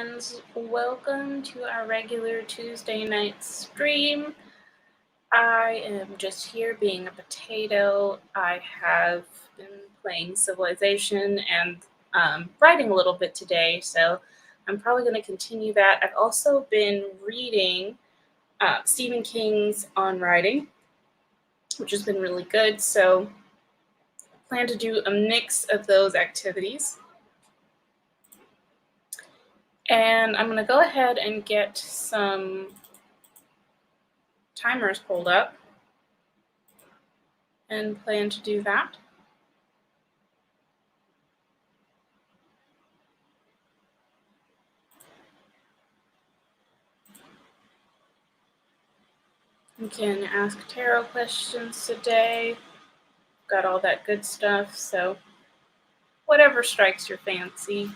shenanigans. Welcome to our regular Tuesday night stream. I am just here being a potato. I have been playing Civilization and writing a little bit today, so I'm probably going to continue that. I've also been reading Stephen King's On Writing, which has been really good, so I plan to do a mix of those activities. And I'm going to go ahead and get some timers pulled up and plan to do that. You can ask tarot questions today. Got all that good stuff, so whatever strikes your fancy.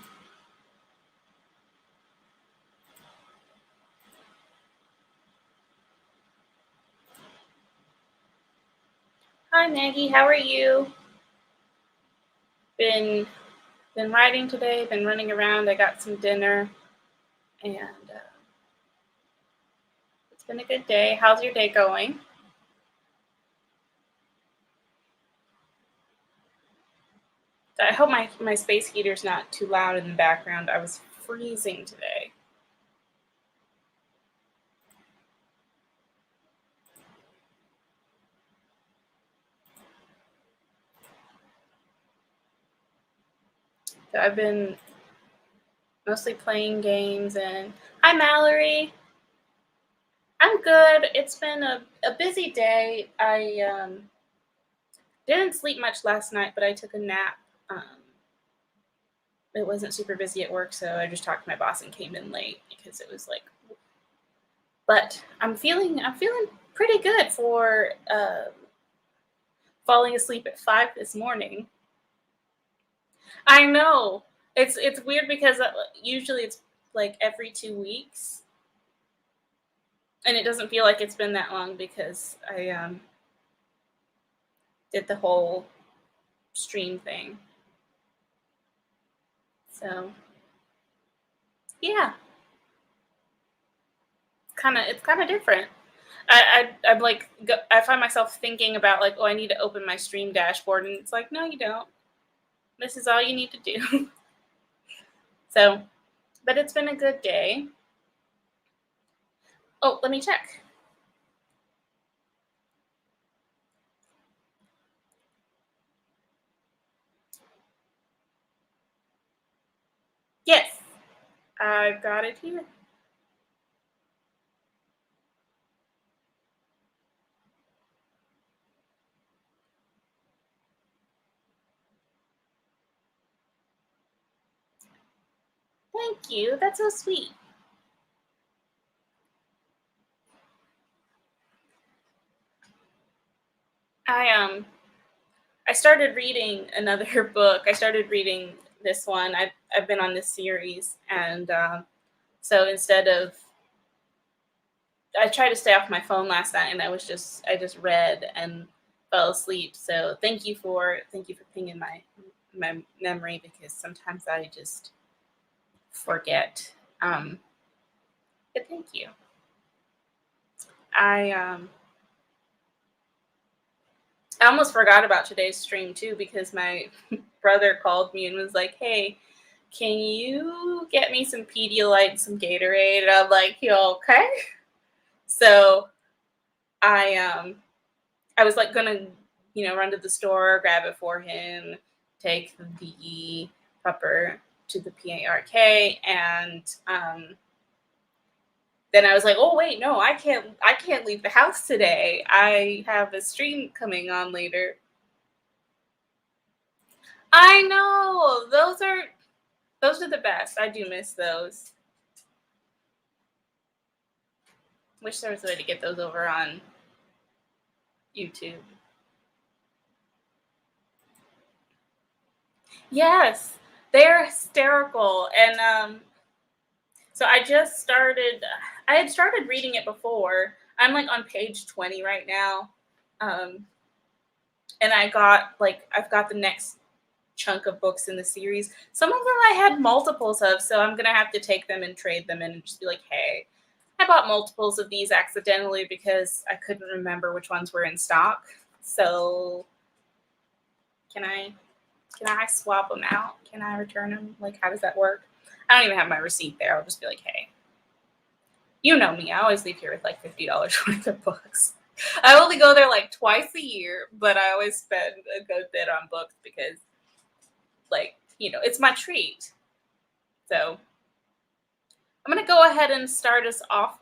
Hi Maggie, how are you? Been writing today, been running around. I got some dinner, and it's been a good day. How's your day going? I hope my space heater's not too loud in the background. I was freezing today. So I've been mostly playing games. And hi Mallory, I'm good. It's been a busy day. I didn't sleep much last night, but I took a nap. It wasn't super busy at work, so I just talked to my boss and came in late because it was like. But I'm feeling pretty good for falling asleep at 5 this morning. I know. It's weird because usually it's like every 2 weeks. And it doesn't feel like it's been that long because I did the whole stream thing. So yeah. It's kind of different. I'm like, I find myself thinking about like, oh, I need to open my stream dashboard, and it's like, no, you don't. This is all you need to do. So, but it's been a good day. Oh, let me check. Yes, I've got it here. Thank you. That's so sweet. I started reading another book. I started reading this one. I've been on this series, and so instead of, I tried to stay off my phone last night, and I just read and fell asleep. So thank you for pinging my memory, because sometimes I just forget. But thank you. I almost forgot about today's stream too, because my brother called me and was like, "Hey, can you get me some Pedialyte and some Gatorade?" And I'm like, "You okay?" So I was like gonna, run to the store, grab it for him, take the pupper to the PARK, and then I was like, "Oh wait, no, I can't leave the house today. I have a stream coming on later." I know, those are the best. I do miss those. Wish there was a way to get those over on YouTube. Yes, they're hysterical. And so I had started reading it before. I'm like on page 20 right now. And I've got the next chunk of books in the series. Some of them I had multiples of, so I'm gonna have to take them and trade them in and just be like, hey, I bought multiples of these accidentally because I couldn't remember which ones were in stock. So can I swap them out? Can I return them? Like, how does that work? I don't even have my receipt there. I'll just be like, hey, you know me. I always leave here with like $50 worth of books. I only go there like twice a year, but I always spend a good bit on books because, like, it's my treat. So I'm going to go ahead and start us off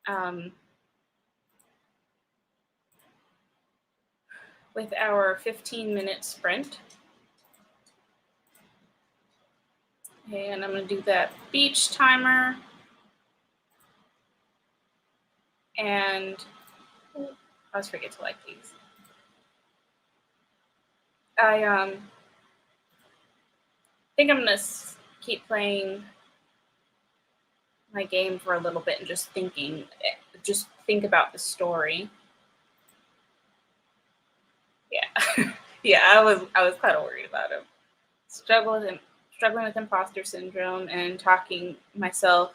um, with our 15-minute sprint. Okay, and I'm going to do that beach timer. And I always forget to like these. I think I'm going to keep playing my game for a little bit and just think about the story. Yeah. Yeah, I was kind of worried about him. Struggling with imposter syndrome and talking myself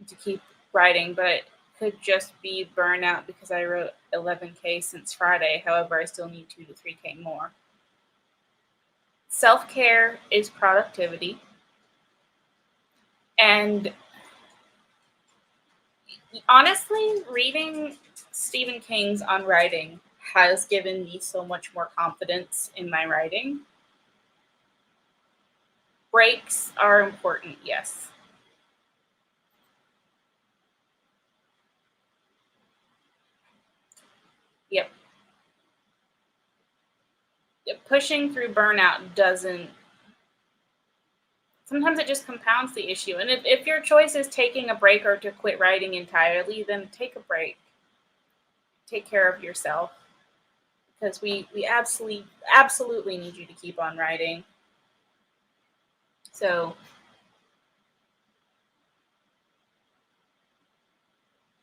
to keep writing, but it could just be burnout because I wrote 11K since Friday. However, I still need 2 to 3K more. Self-care is productivity. And honestly, reading Stephen King's on writing has given me so much more confidence in my writing. Breaks are important, yes. Yep. Pushing through burnout doesn't, sometimes it just compounds the issue. And if your choice is taking a break or to quit writing entirely, then take a break. Take care of yourself because we absolutely need you to keep on writing. So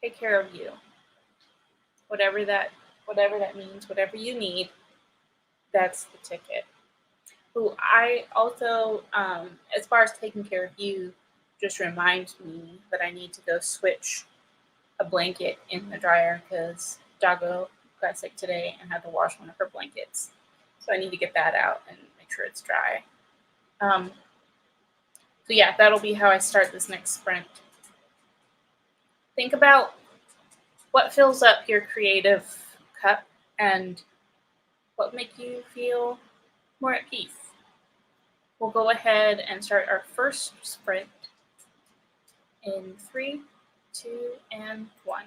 take care of you. Whatever that means, whatever you need, that's the ticket. Who I also, as far as taking care of you, just reminds me that I need to go switch a blanket in the dryer because Jago got sick today and had to wash one of her blankets. So I need to get that out and make sure it's dry. So yeah, that'll be how I start this next sprint. Think about what fills up your creative cup and what make you feel more at peace. We'll go ahead and start our first sprint in 3, 2, and 1.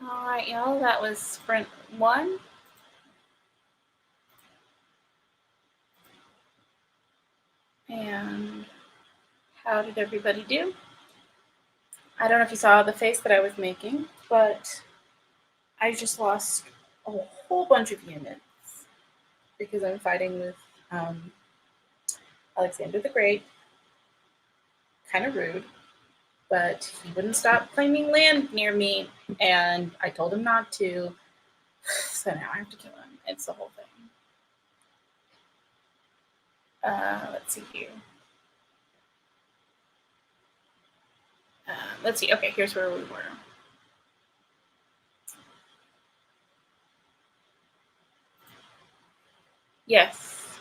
All right, y'all, that was sprint 1. And how did everybody do? I don't know if you saw the face that I was making, but I just lost a whole bunch of units because I'm fighting with Alexander the Great. Kind of rude, but he wouldn't stop claiming land near me, and I told him not to, so now I have to kill him. It's the whole thing. Let's see here. Let's see. Okay, here's where we were. Yes.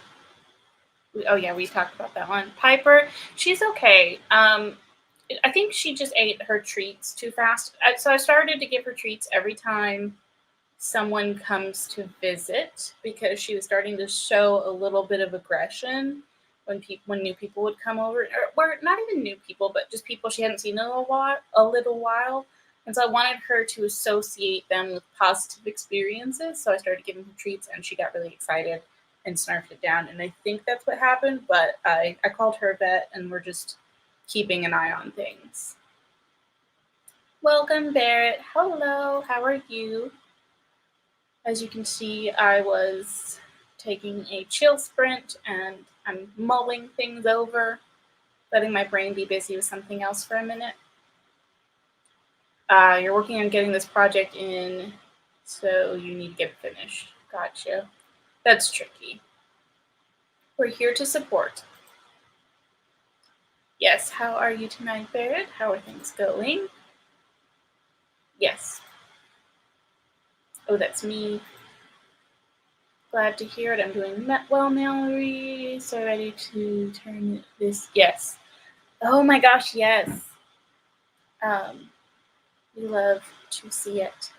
Oh yeah, we talked about that one. Piper, she's okay. I think she just ate her treats too fast. So I started to give her treats every time someone comes to visit because she was starting to show a little bit of aggression when new people would come over, or not even new people, but just people she hadn't seen in a little while. And so I wanted her to associate them with positive experiences. So I started giving her treats, and she got really excited and snarfed it down. And I think that's what happened. But I called her vet, and we're just keeping an eye on things. Welcome, Barrett. Hello. How are you? As you can see, I was taking a chill sprint and I'm mulling things over, letting my brain be busy with something else for a minute. You're working on getting this project in, so you need to get it finished. Gotcha. That's tricky. We're here to support. Yes, how are you tonight, Barrett? How are things going? Yes. Oh, that's me. Glad to hear it. I'm doing well, Mallory. So ready to turn this. Yes. Oh my gosh, yes. We love to see it.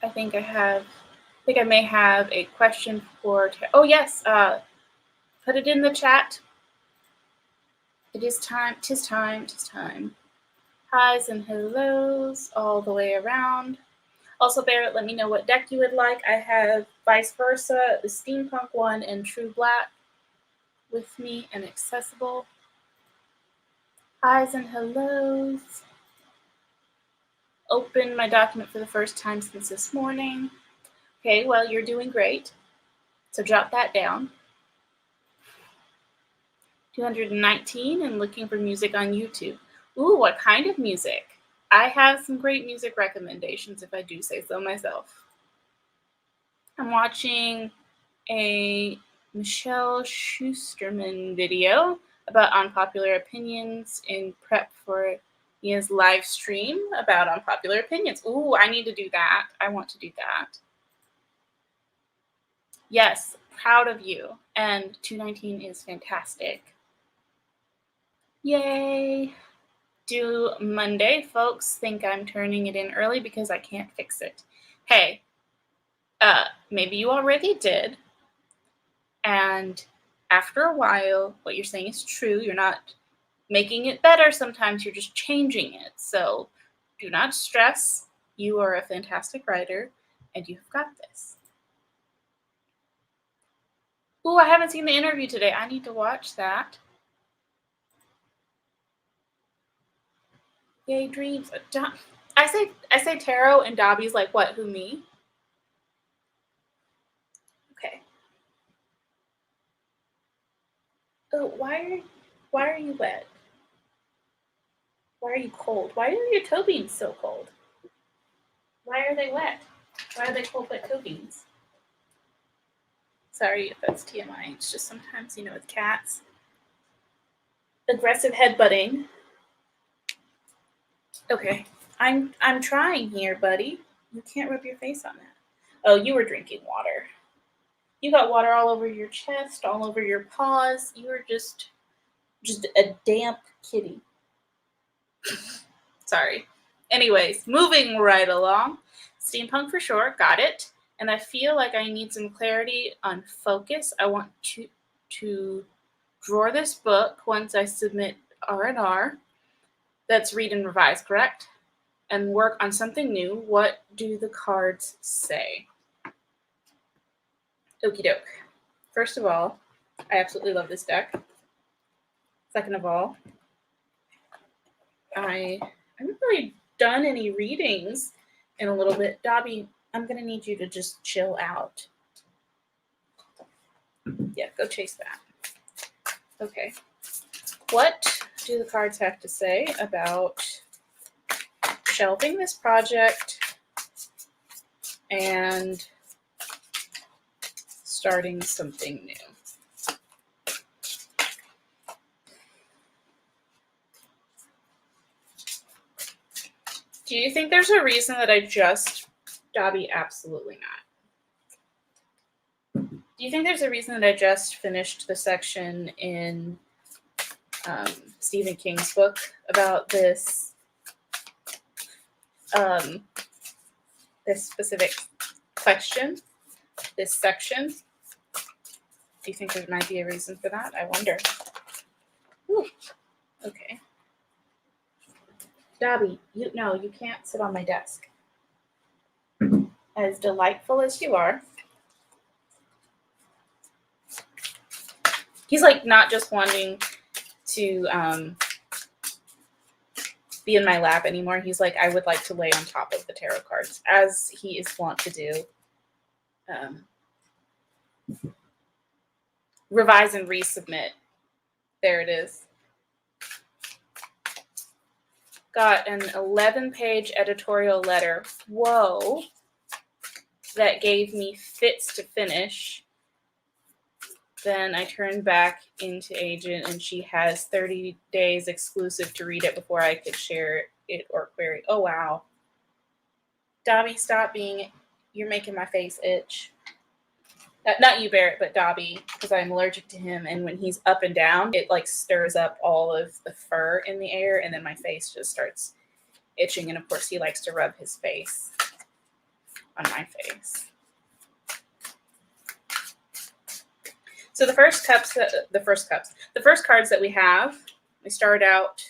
I think I may have a question for. Oh yes. Put it in the chat. It is time. Tis time. Tis time. Highs and hellos all the way around. Also, Barrett, let me know what deck you would like. I have Vice Versa, the Steampunk one, and True Black with me and accessible. Highs and hellos. Open my document for the first time since this morning. Okay, well, you're doing great. So jot that down. 219 and looking for music on YouTube. Ooh, what kind of music? I have some great music recommendations if I do say so myself. I'm watching a Michelle Schusterman video about unpopular opinions in prep for Nia's live stream about unpopular opinions. Ooh, I need to do that. I want to do that. Yes, proud of you. And 219 is fantastic. Yay. Do Monday. Folks think I'm turning it in early because I can't fix it. Hey, maybe you already did. And after a while, what you're saying is true. You're not making it better. Sometimes you're just changing it. So do not stress. You are a fantastic writer and you've got this. Ooh, I haven't seen the interview today. I need to watch that. Yay, dreams. I say tarot and Dobby's like, what, who, me? Okay. Oh, why are you wet? Why are you cold? Why are your toe beans so cold? Why are they wet? Why are they cold, wet toe beans? Sorry if that's TMI. It's just sometimes, with cats. Aggressive headbutting. Okay, I'm trying here, buddy. You can't rub your face on that. Oh, you were drinking water. You got water all over your chest, all over your paws. You were just a damp kitty. Sorry. Anyways, moving right along. Steampunk for sure, got it. And I feel like I need some clarity on focus. I want to draw this book once I submit R&R. That's read and revise, correct? and work on something new. What do the cards say? Okie doke. First of all, I absolutely love this deck. Second of all, I haven't really done any readings in a little bit. Dobby, I'm going to need you to just chill out. Yeah, go chase that. Okay. What do the cards have to say about shelving this project and starting something new? Do you think there's a reason that I just... Dobby, absolutely not. Do you think there's a reason that I just finished the section in Stephen King's book about this this specific question, this section? Do you think there might be a reason for that? I wonder. Ooh, okay. Dobby, you can't sit on my desk. As delightful as you are. He's like not just wanting to be in my lap anymore. He's like, I would like to lay on top of the tarot cards, as he is wont to do. Revise and resubmit. There it is. Got an 11-page editorial letter. Whoa. That gave me fits to finish. Then I turned back into agent, and she has 30 days exclusive to read it before I could share it or query. Oh, wow. Dobby, stop being... You're making my face itch. Not you, Barrett, but Dobby, because I'm allergic to him, and when he's up and down, it like stirs up all of the fur in the air, and then my face just starts itching, and of course he likes to rub his face on my face. So the first cards that we have, we start out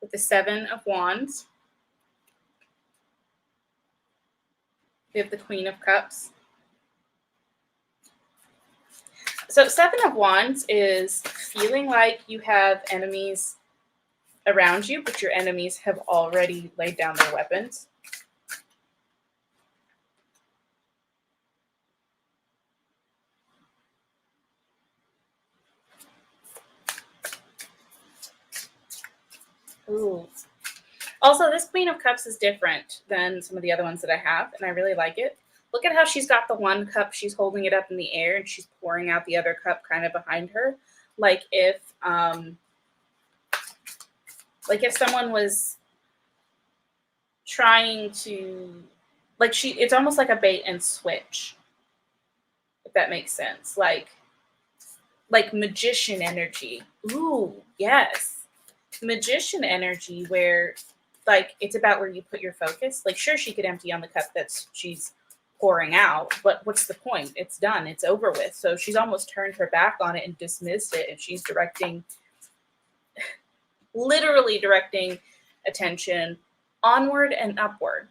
with the 7 of Wands. We have the Queen of Cups. So 7 of Wands is feeling like you have enemies around you, but your enemies have already laid down their weapons. Ooh. Also, this Queen of Cups is different than some of the other ones that I have, and I really like it. Look at how she's got the one cup, she's holding it up in the air, and she's pouring out the other cup kind of behind her. Like if someone was trying to, it's almost like a bait and switch, if that makes sense. Like magician energy. Ooh, yes. Magician energy where, it's about where you put your focus. Sure, she could empty on the cup that she's pouring out, but what's the point? It's done. It's over with. So she's almost turned her back on it and dismissed it, and she's literally directing attention onward and upward.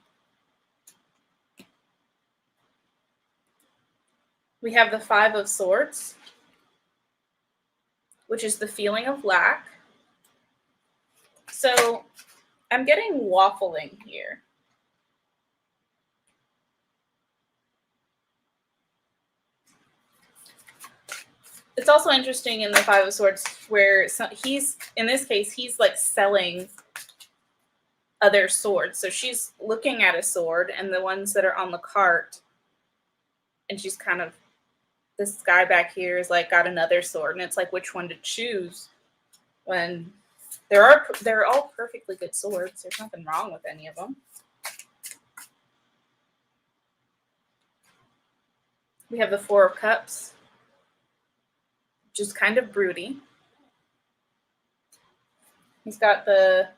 We have the 5 of Swords, which is the feeling of lack. So I'm getting waffling here. It's also interesting in the 5 of Swords where he's selling other swords. So she's looking at a sword and the ones that are on the cart, and she's kind of, this guy back here is got another sword, and it's which one to choose when they're all perfectly good swords. There's nothing wrong with any of them. We have the 4 of Cups, which is kind of broody. He's got the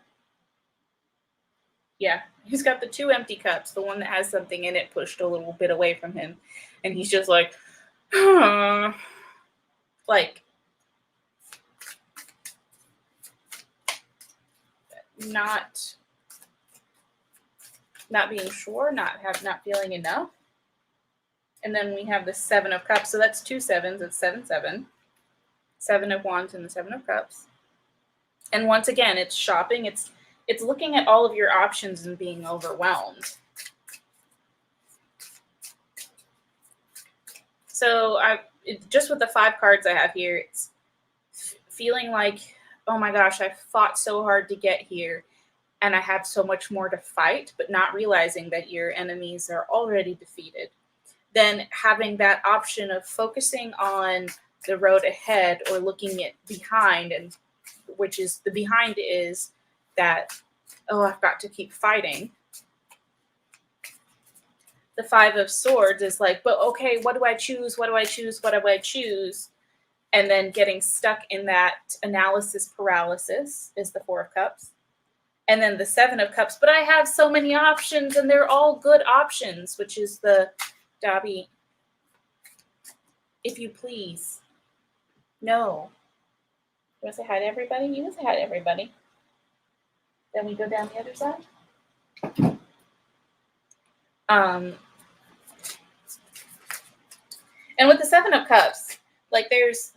2 empty cups, the one that has something in it pushed a little bit away from him. And he's just not not being sure, not feeling enough. And then we have the Seven of Cups. So that's 2 sevens. It's 7, 7. 7 of Wands and the 7 of Cups. And once again, it's shopping. It's looking at all of your options and being overwhelmed. So just with the 5 cards I have here, it's feeling like, oh my gosh, I fought so hard to get here and I have so much more to fight, but not realizing that your enemies are already defeated. Then having that option of focusing on the road ahead or looking at behind, and which is the behind is that, oh, I've got to keep fighting. The 5 of Swords is like, but okay, what do I choose? What do I choose? What do I choose? And then getting stuck in that analysis paralysis is the 4 of Cups. And then the 7 of Cups, but I have so many options and they're all good options, which is the Dobby, if you please. No. You want to say hi to everybody? You want to say hi to everybody. Then we go down the other side. And with the 7 of Cups, like there's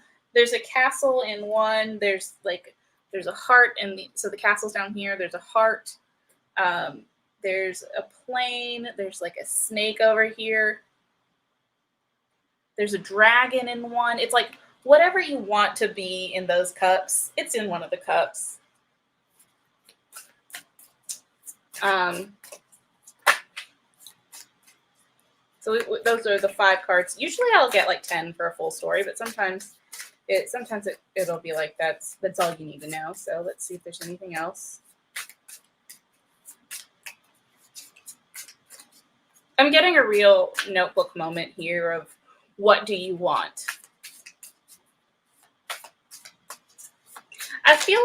a castle in one, there's a heart, so the castle's down here, there's a heart, there's a plane, there's like a snake over here, there's a dragon in one. It's like whatever you want to be in those cups, it's in one of the cups. So those are the 5 cards. Usually I'll get like 10 for a full story, but sometimes it'll be like that's all you need to know. So let's see if there's anything else. I'm getting a real notebook moment here of what do you want? I feel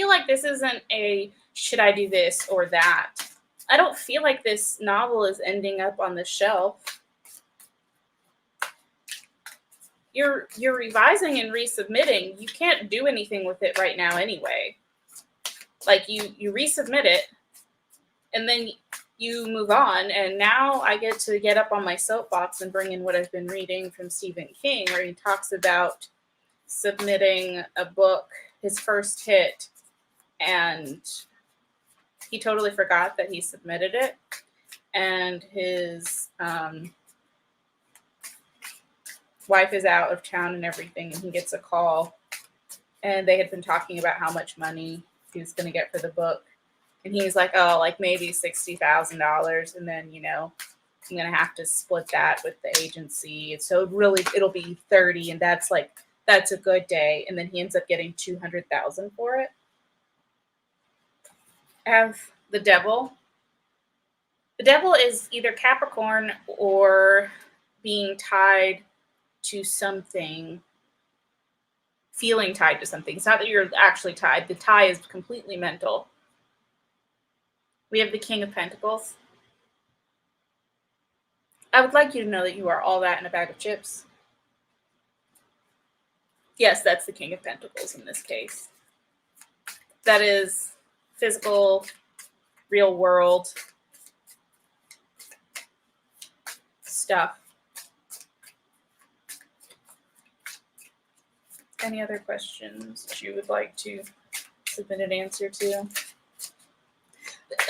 like this isn't a should I do this or that. I don't feel like this novel is ending up on the shelf. You're revising and resubmitting. You can't do anything with it right now anyway. Like you resubmit it and then you move on, and now I get to get up on my soapbox and bring in what I've been reading from Stephen King, where he talks about submitting a book, his first hit, and he totally forgot that he submitted it, and his wife is out of town and everything, and he gets a call, and they had been talking about how much money he was going to get for the book, and he's like, oh, like maybe $60,000, and then, I'm going to have to split that with the agency, so really it'll be 30, and that's a good day, and then he ends up getting $200,000 for it. Have the Devil. The Devil is either Capricorn or being tied to something, feeling tied to something. It's not that you're actually tied. The tie is completely mental. We have the King of Pentacles. I would like you to know that you are all that in a bag of chips. Yes, that's the King of Pentacles in this case. That is physical, real world stuff. Any other questions that you would like to submit an answer to?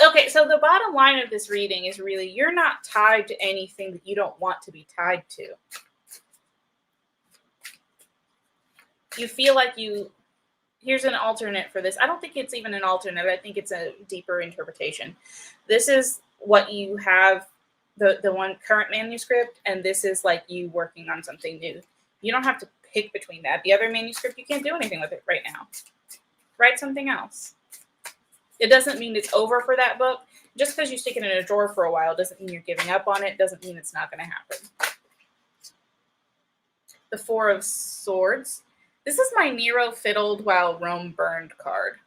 Okay, so the bottom line of this reading is really you're not tied to anything that you don't want to be tied to. You feel like here's an alternate for this. I don't think it's even an alternate. I think it's a deeper interpretation. This is what you have, the one current manuscript, and this is like you working on something new. You don't have to pick between that. The other manuscript, you can't do anything with it right now. Write something else. It doesn't mean it's over for that book. Just because you stick it in a drawer for a while doesn't mean you're giving up on it. Doesn't mean it's not going to happen. The 4 of Swords. This is my Nero fiddled while Rome burned card.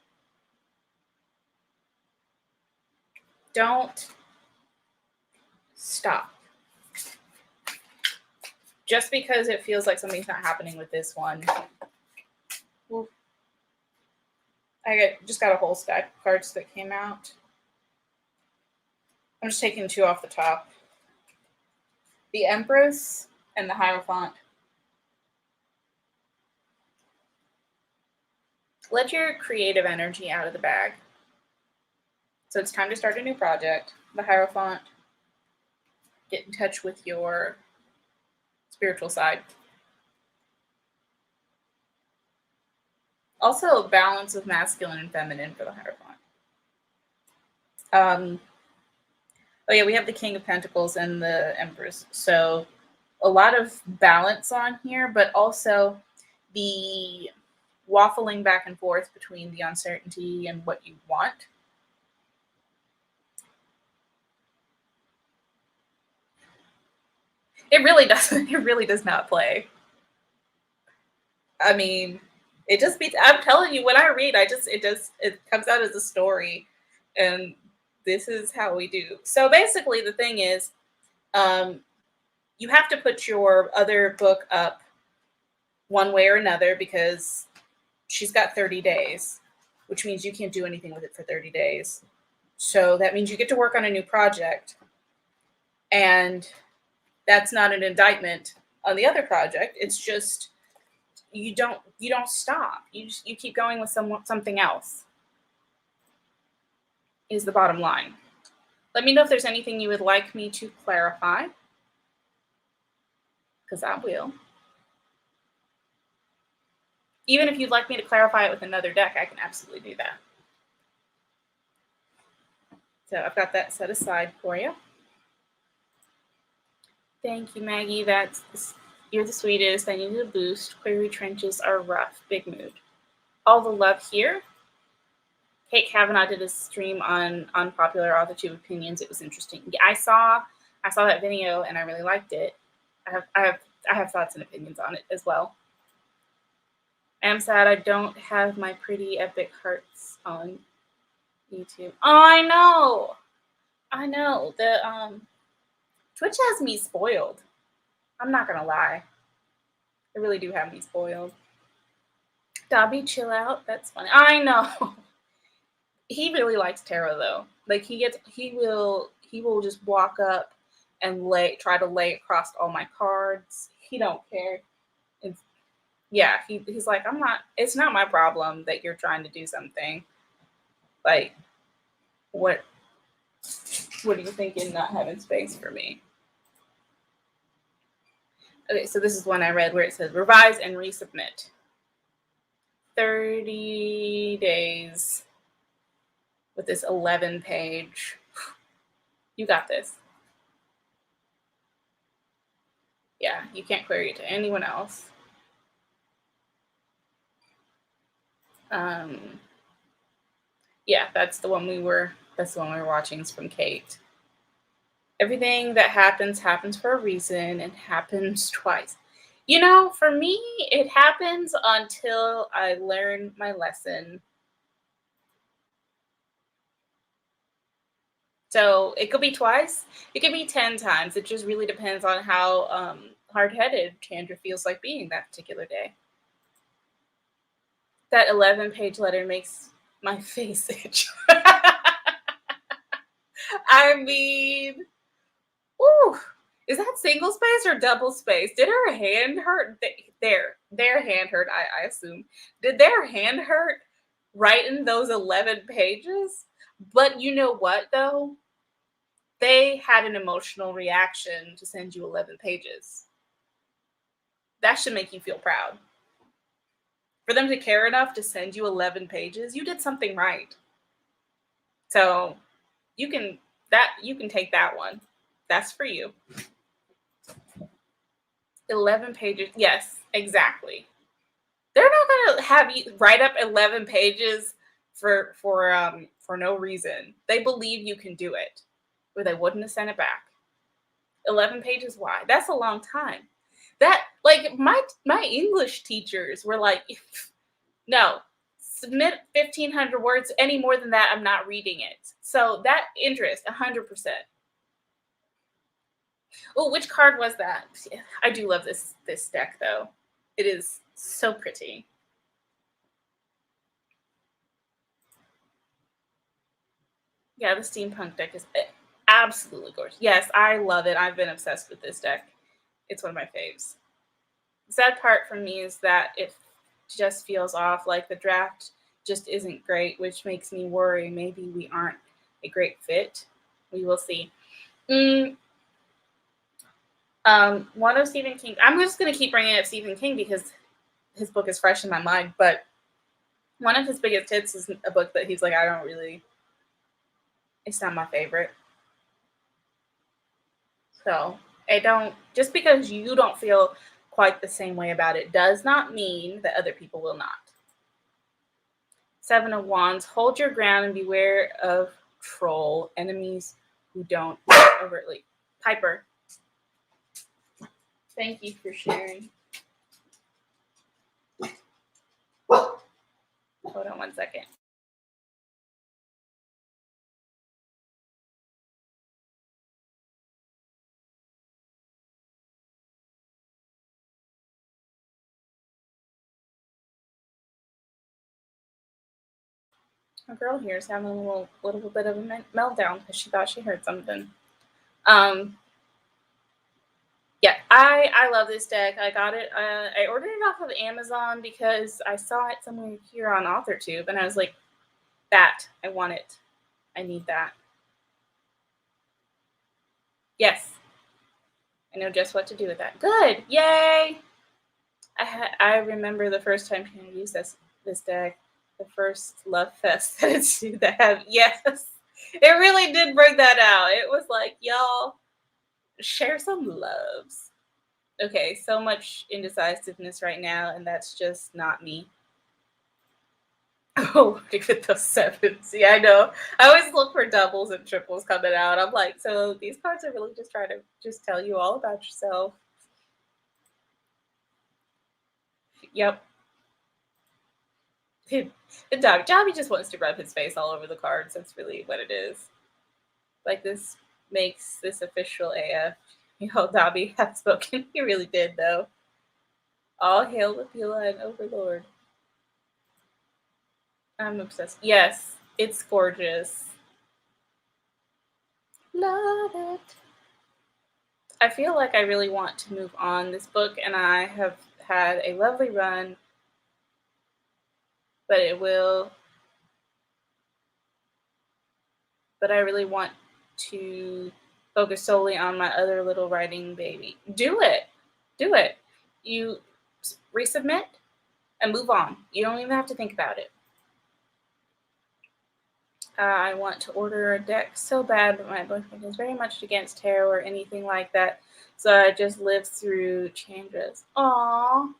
Don't stop. Just because it feels like something's not happening with this one. I just got a whole stack of cards that came out. I'm just taking two off the top. The Empress and the Hierophant. Let your creative energy out of the bag. So it's time to start a new project. The Hierophant. Get in touch with your spiritual side. Also, a balance of masculine and feminine for the Hierophant. Oh yeah, we have the King of Pentacles and the Empress. So a lot of balance on here, but also the waffling back and forth between the uncertainty and what you want. It really doesn't. It really does not play. I mean, it just beats. I'm telling you, when I read, it comes out as a story, and this is how we do. So basically, the thing is, you have to put your other book up one way or another because she's got 30 days, which means you can't do anything with it for 30 days. So that means you get to work on a new project, and that's not an indictment on the other project. It's just you don't stop. You keep going with something else. Is the bottom line. Let me know if there's anything you would like me to clarify, because I will. Even if you'd like me to clarify it with another deck, I can absolutely do that. So I've got that set aside for you. Thank you, Maggie. You're the sweetest. I needed a boost. Query trenches are rough. Big mood. All the love here. Kate Kavanaugh did a stream on unpopular authortube opinions. It was interesting. Yeah, I saw that video and I really liked it. I have thoughts and opinions on it as well. I am sad I don't have my pretty epic hearts on YouTube. Oh, I know. The Twitch has me spoiled. I'm not gonna lie. They really do have me spoiled. Dobby, chill out. That's funny. I know. He really likes tarot though. Like he will just walk up and try to lay across all my cards. He don't care. Yeah, he's like, it's not my problem that you're trying to do something. Like, what are you thinking not having space for me? Okay, so this is one I read where it says revise and resubmit. 30 days with this 11-page. You got this. Yeah, you can't query it to anyone else. Yeah, that's the one we were watching. It's from Kate. Everything that happens for a reason and happens twice. You know, for me, it happens until I learn my lesson. So it could be twice. It could be 10 times. It just really depends on how hard-headed Chandra feels like being that particular day. That 11-page letter makes my face itch. I mean, ooh, is that single space or double space? Did her hand hurt? Their hand hurt, I assume. Did their hand hurt writing those 11 pages? But you know what, though? They had an emotional reaction to send you 11 pages. That should make you feel proud. For them to care enough to send you 11 pages, you did something right. So you can take that one. That's for you. 11 pages. Yes, exactly. They're not going to have you write up 11 pages for no reason. They believe you can do it, or they wouldn't have sent it back. 11 pages. Why? That's a long time. That, like, my English teachers were like, no, submit 1,500 words. Any more than that, I'm not reading it. So that interest, 100%. Oh, which card was that? I do love this deck, though. It is so pretty. Yeah, the steampunk deck is Absolutely gorgeous. Yes, I love it. I've been obsessed with this deck. It's one of my faves. The sad part for me is that it just feels off. Like the draft just isn't great, which makes me worry. Maybe we aren't a great fit. We will see. One of Stephen King. I'm just going to keep bringing up Stephen King because his book is fresh in my mind. But one of his biggest hits is a book that he's like, I don't really. It's not my favorite. So I don't. Just because you don't feel quite the same way about it does not mean that other people will not. Seven of Wands. Hold your ground and beware of troll enemies who don't overtly. Piper. Thank you for sharing. Hold on one second. A girl here is having a little bit of a meltdown because she thought she heard something. Yeah, I love this deck. I got it. I ordered it off of Amazon because I saw it somewhere here on AuthorTube, and I was like, that I want it. I need that. Yes, I know just what to do with that. Good, yay! I remember the first time I used this deck, the first Love Fest that it's that have. Yes, it really did bring that out. It was like, y'all, share some loves. Okay, so much indecisiveness right now, and that's just not me. Oh, look at those sevens. Yeah, I know. I always look for doubles and triples coming out. I'm like, so these cards are really just trying to just tell you all about yourself. Yep. Dobby just wants to rub his face all over the cards. That's really what it is. Like, this makes this official AF. Dobby has spoken. He really did, though. All hail the feline overlord. I'm obsessed. Yes, it's gorgeous. Love it. I feel like I really want to move on this book, and I have had a lovely run, but I really want to focus solely on my other little writing baby. Do it. You resubmit and move on. You don't even have to think about it. I want to order a deck so bad, but my boyfriend is very much against tarot or anything like that. So I just live through changes. Aww.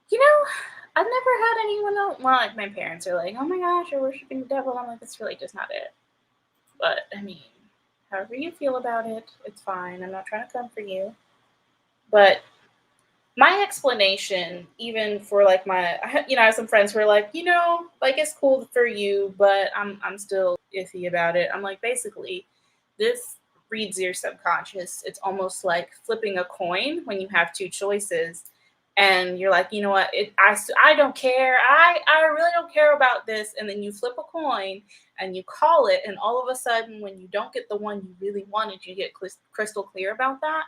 You know, I've never had anyone else. Well, like my parents are like, "Oh my gosh, you're worshiping the devil." I'm like, that's really just not it. But I mean, however you feel about it, it's fine. I'm not trying to come for you. But my explanation, even for like I have some friends who are like, like it's cool for you, but I'm still iffy about it. I'm like, basically, this reads your subconscious. It's almost like flipping a coin when you have two choices, and you're like, you know what? I don't care. I really don't care about this. And then you flip a coin and you call it, and all of a sudden, when you don't get the one you really wanted, you get crystal clear about that.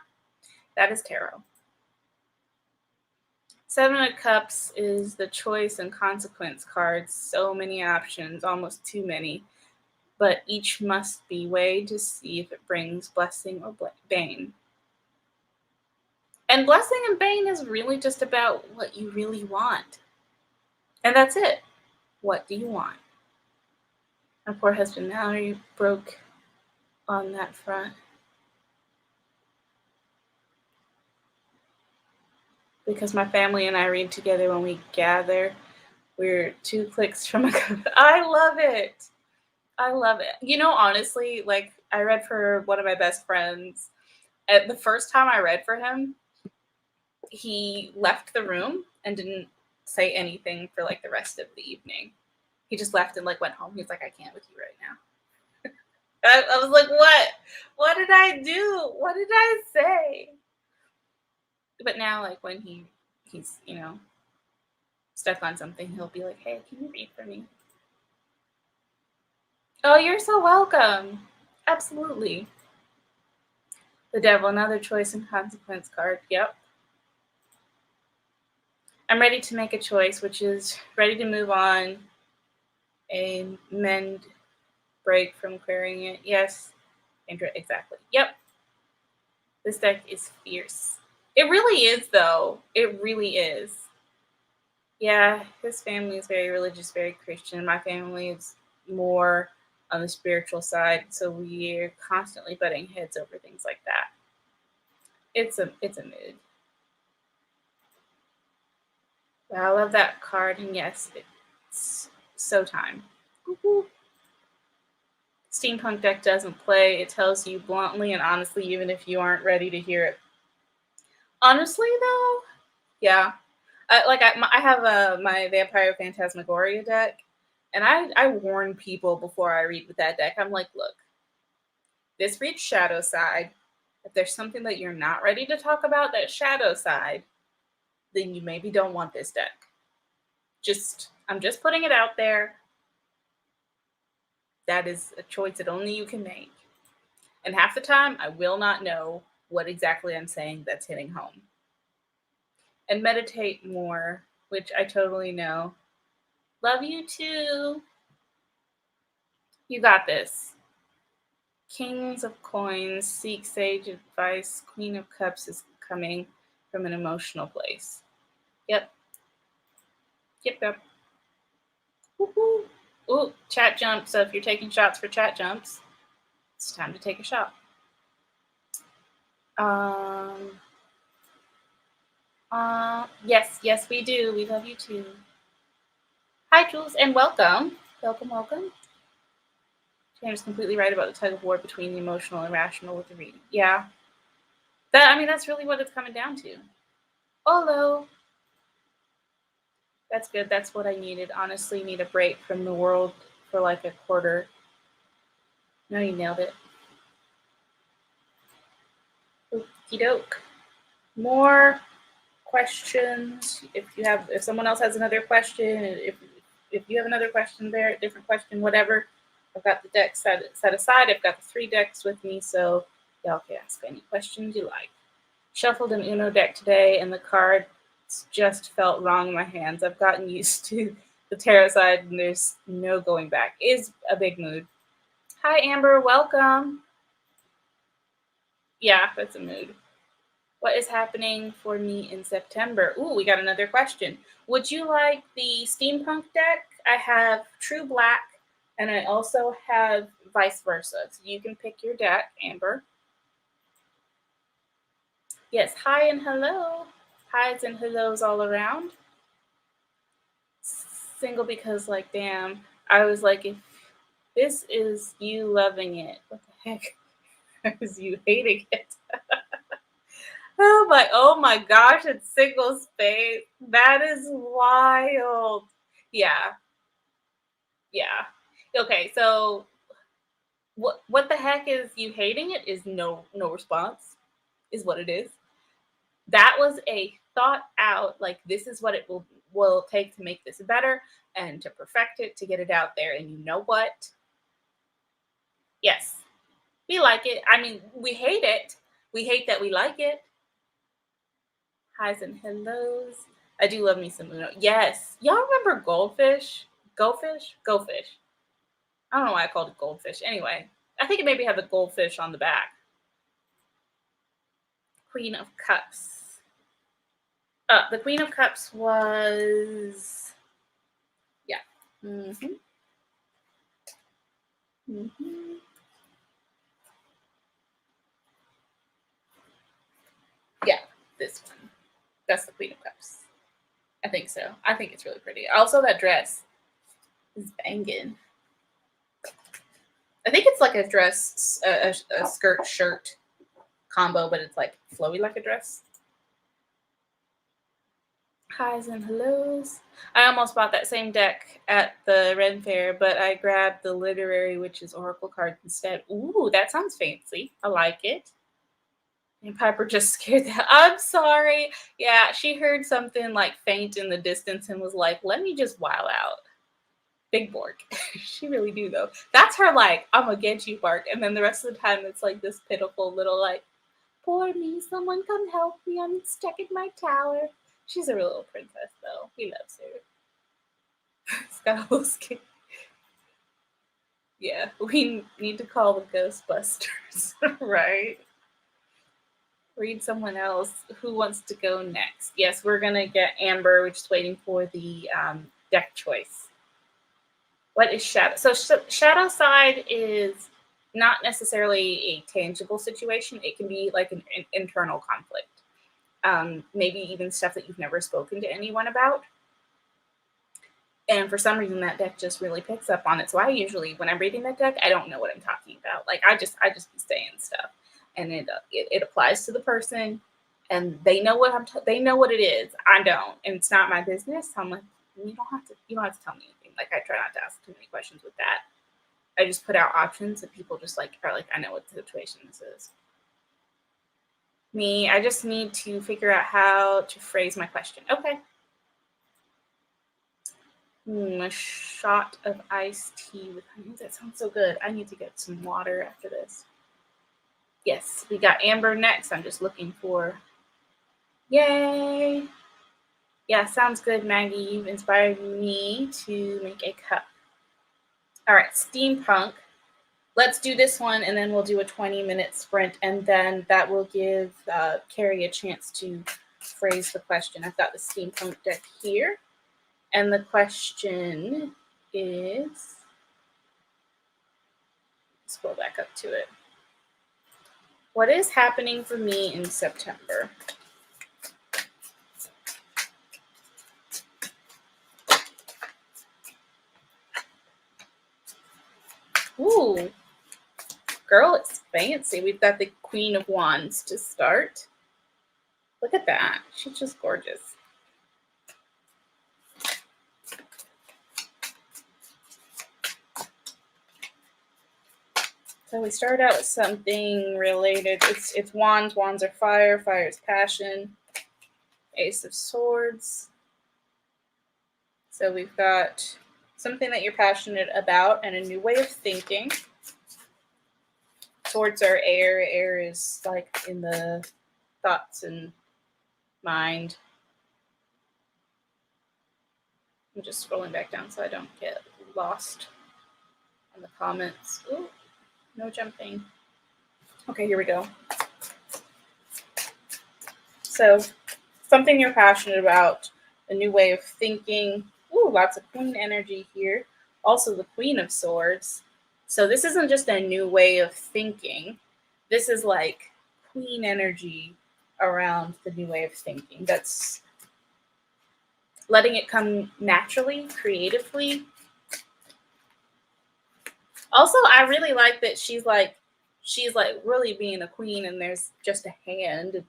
That is tarot. Seven of Cups is the choice and consequence cards. So many options, almost too many. But each must be weighed to see if it brings blessing or bane. And blessing and bane is really just about what you really want. And that's it. What do you want? My poor husband Mallory broke on that front. Because my family and I read together when we gather. We're 2 clicks from a I love it. Honestly, like I read for one of my best friends. The first time I read for him, he left the room and didn't say anything for like the rest of the evening. He just left and like went home. He's like, I can't with you right now. I was like, what? What did I do? What did I say? But now, like when he's stuck on something, he'll be like, hey, can you read for me? Oh, you're so welcome. Absolutely. The devil, another choice and consequence card. Yep. I'm ready to make a choice, which is ready to move on and mend, break from clearing it. Yes. Andrea, exactly. Yep. This deck is fierce. It really is, though. It really is. Yeah, his family is very religious, very Christian. My family is more on the spiritual side, so we're constantly butting heads over things like that. It's a mood. I love that card, and yes, it's so time. Woo-hoo. Steampunk deck doesn't play. It tells you bluntly and honestly, even if you aren't ready to hear it. Honestly, though, yeah. I have my Vampire Phantasmagoria deck, and I warn people before I read with that deck. I'm like, look, this reads Shadow Side. If there's something that you're not ready to talk about, that Shadow Side, then you maybe don't want this deck. I'm just putting it out there. That is a choice that only you can make. And half the time, I will not know what exactly I'm saying that's hitting home. And meditate more, which I totally know. Love you too. You got this. Kings of Coins, seek sage advice. Queen of Cups is coming from an emotional place. Yep. Yep. Woohoo. Ooh, chat jump. So if you're taking shots for chat jumps, it's time to take a shot. Yes, we do. We love you too. Hi, Jules, and welcome. Welcome. James is completely right about the tug of war between the emotional and rational with the reading. Yeah. That's really what it's coming down to. Hello. That's good. That's what I needed. Honestly, need a break from the world for like a quarter. No, you nailed it. Okie doke. More questions. If someone else has another question, if you have another question there, different question, whatever, I've got the deck set aside. I've got the 3 decks with me, so y'all can ask any questions you like. Shuffled an Uno deck today, and the cards just felt wrong in my hands. I've gotten used to the tarot side, and there's no going back. Is a big mood. Hi, Amber. Welcome. Yeah, that's a mood. What is happening for me in September? Ooh, we got another question. Would you like the steampunk deck? I have True Black, and I also have vice versa. So you can pick your deck, Amber. Yes, hi and hello. Hi's and hellos all around. Single because, like, damn, I was like, if this is you loving it, what the heck is you hating it? Oh my gosh, it's single space. That is wild. Yeah. Okay, so what the heck is you hating it is no response, is what it is. That was a thought out, like, this is what it will take to make this better and to perfect it, to get it out there. And you know what? Yes, we like it. We hate it. We hate that we like it. Hi's and hellos. I do love me some Uno. Yes. Y'all remember Goldfish? Goldfish? I don't know why I called it Goldfish. Anyway, I think it maybe had the goldfish on the back. Queen of Cups. The Queen of Cups was... Yeah. Mm-hmm. Yeah, this one. That's the Queen of Cups. I think so. I think it's really pretty. Also, that dress is banging. I think it's like a dress, a skirt shirt combo, but it's like flowy like a dress. Hi's and hellos. I almost bought that same deck at the Ren Fair, but I grabbed the Literary Witches Oracle cards instead. Ooh, that sounds fancy. I like it. And Piper just scared that. I'm sorry. Yeah, she heard something like faint in the distance and was like, let me just wow out. Big Bork. She really do though. That's her like, I'm gonna get you bark. And then the rest of the time it's like this pitiful little like, poor me, someone come help me. I'm stuck in my tower. She's a real little princess though. He loves her. It's got a little skin. Yeah, we need to call the Ghostbusters, right? Read someone else. Who wants to go next? Yes, we're gonna get Amber. We're just waiting for the deck choice. What is shadow? So shadow side is not necessarily a tangible situation. It can be like an internal conflict. Maybe even stuff that you've never spoken to anyone about. And for some reason, that deck just really picks up on it. So I usually, when I'm reading that deck, I don't know what I'm talking about. Like I just be saying stuff, and it applies to the person, and they know they know what it is. I don't, and it's not my business. So I'm like, you don't have to tell me anything. Like I try not to ask too many questions with that. I just put out options, and people just like are like, I know what the situation this is. Me, I just need to figure out how to phrase my question. Okay. A shot of iced tea with honey. That sounds so good. I need to get some water after this. Yes, we got Amber next. I'm just looking for. Yay! Yeah, sounds good, Maggie. You've inspired me to make a cup. All right, steampunk. Let's do this one, and then we'll do a 20-minute sprint, and then that will give Carrie a chance to phrase the question. I've got the steampunk deck here. And the question is, scroll back up to it. What is happening for me in September? Ooh, girl, it's fancy. We've got the Queen of Wands to start. Look at that. She's just gorgeous. So we start out with something related. It's wands. Wands are fire. Fire is passion. Ace of Swords. So we've got something that you're passionate about and a new way of thinking. Swords are air. Air is like in the thoughts and mind. I'm just scrolling back down so I don't get lost in the comments. Ooh, no jumping. Okay, here we go. So, something you're passionate about, a new way of thinking. Ooh, lots of Queen energy here. Also, the Queen of Swords. So, this isn't just a new way of thinking. This is like Queen energy around the new way of thinking. That's letting it come naturally, creatively. Also, I really like that she's like really being a queen, and there's just a hand,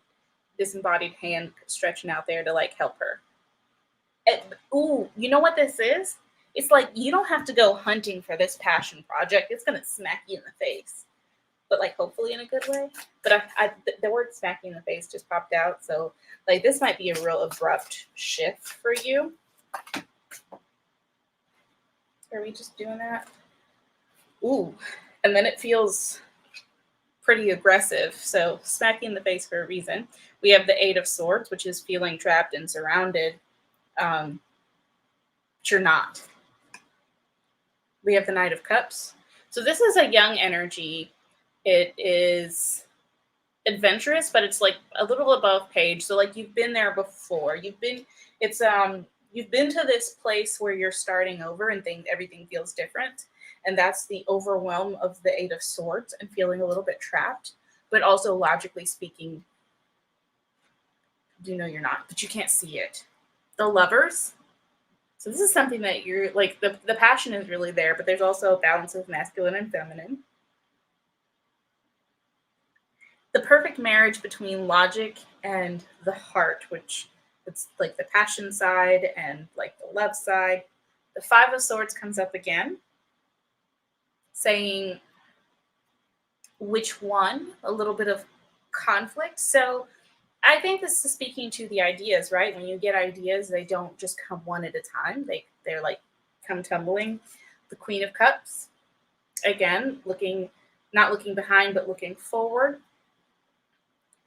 disembodied hand stretching out there to like help her. Ooh, you know what this is? It's like you don't have to go hunting for this passion project. It's gonna smack you in the face, but like hopefully in a good way. But the word "smacking in the face" just popped out, so like this might be a real abrupt shift for you. Are we just doing that? Ooh, and then it feels pretty aggressive. So smacking in the face for a reason. We have the Eight of Swords, which is feeling trapped and surrounded. But you're not. We have the Knight of Cups. So this is a young energy. It is adventurous, but it's like a little above page. So like you've been there before. You've been to this place where you're starting over and everything feels different. And that's the overwhelm of the Eight of Swords and feeling a little bit trapped, but also logically speaking, you know you're not, but you can't see it. The Lovers. So this is something that you're like, the passion is really there, but there's also a balance of masculine and feminine. The perfect marriage between logic and the heart, which it's like the passion side and like the love side. The Five of Swords comes up again, saying which one, a little bit of conflict. So I think this is speaking to the ideas, right? When you get ideas, they don't just come one at a time. They're like come tumbling. The Queen of Cups, again, not looking behind, but looking forward.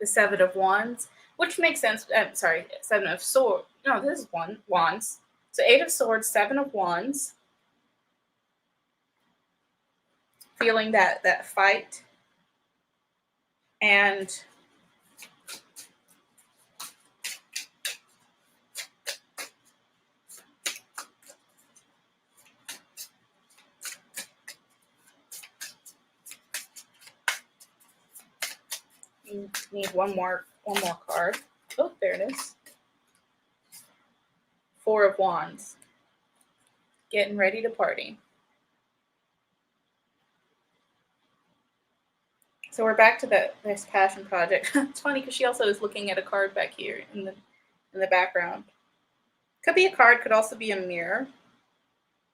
The Seven of Wands, which makes sense. Sorry, Seven of Swords. No, this is Wands. So Eight of Swords, Seven of Wands. Feeling that fight. And you need one more card. Oh, there it is. Four of Wands. Getting ready to party. So we're back to this passion project. It's funny because she also is looking at a card back here in the background. Could be a card, could also be a mirror.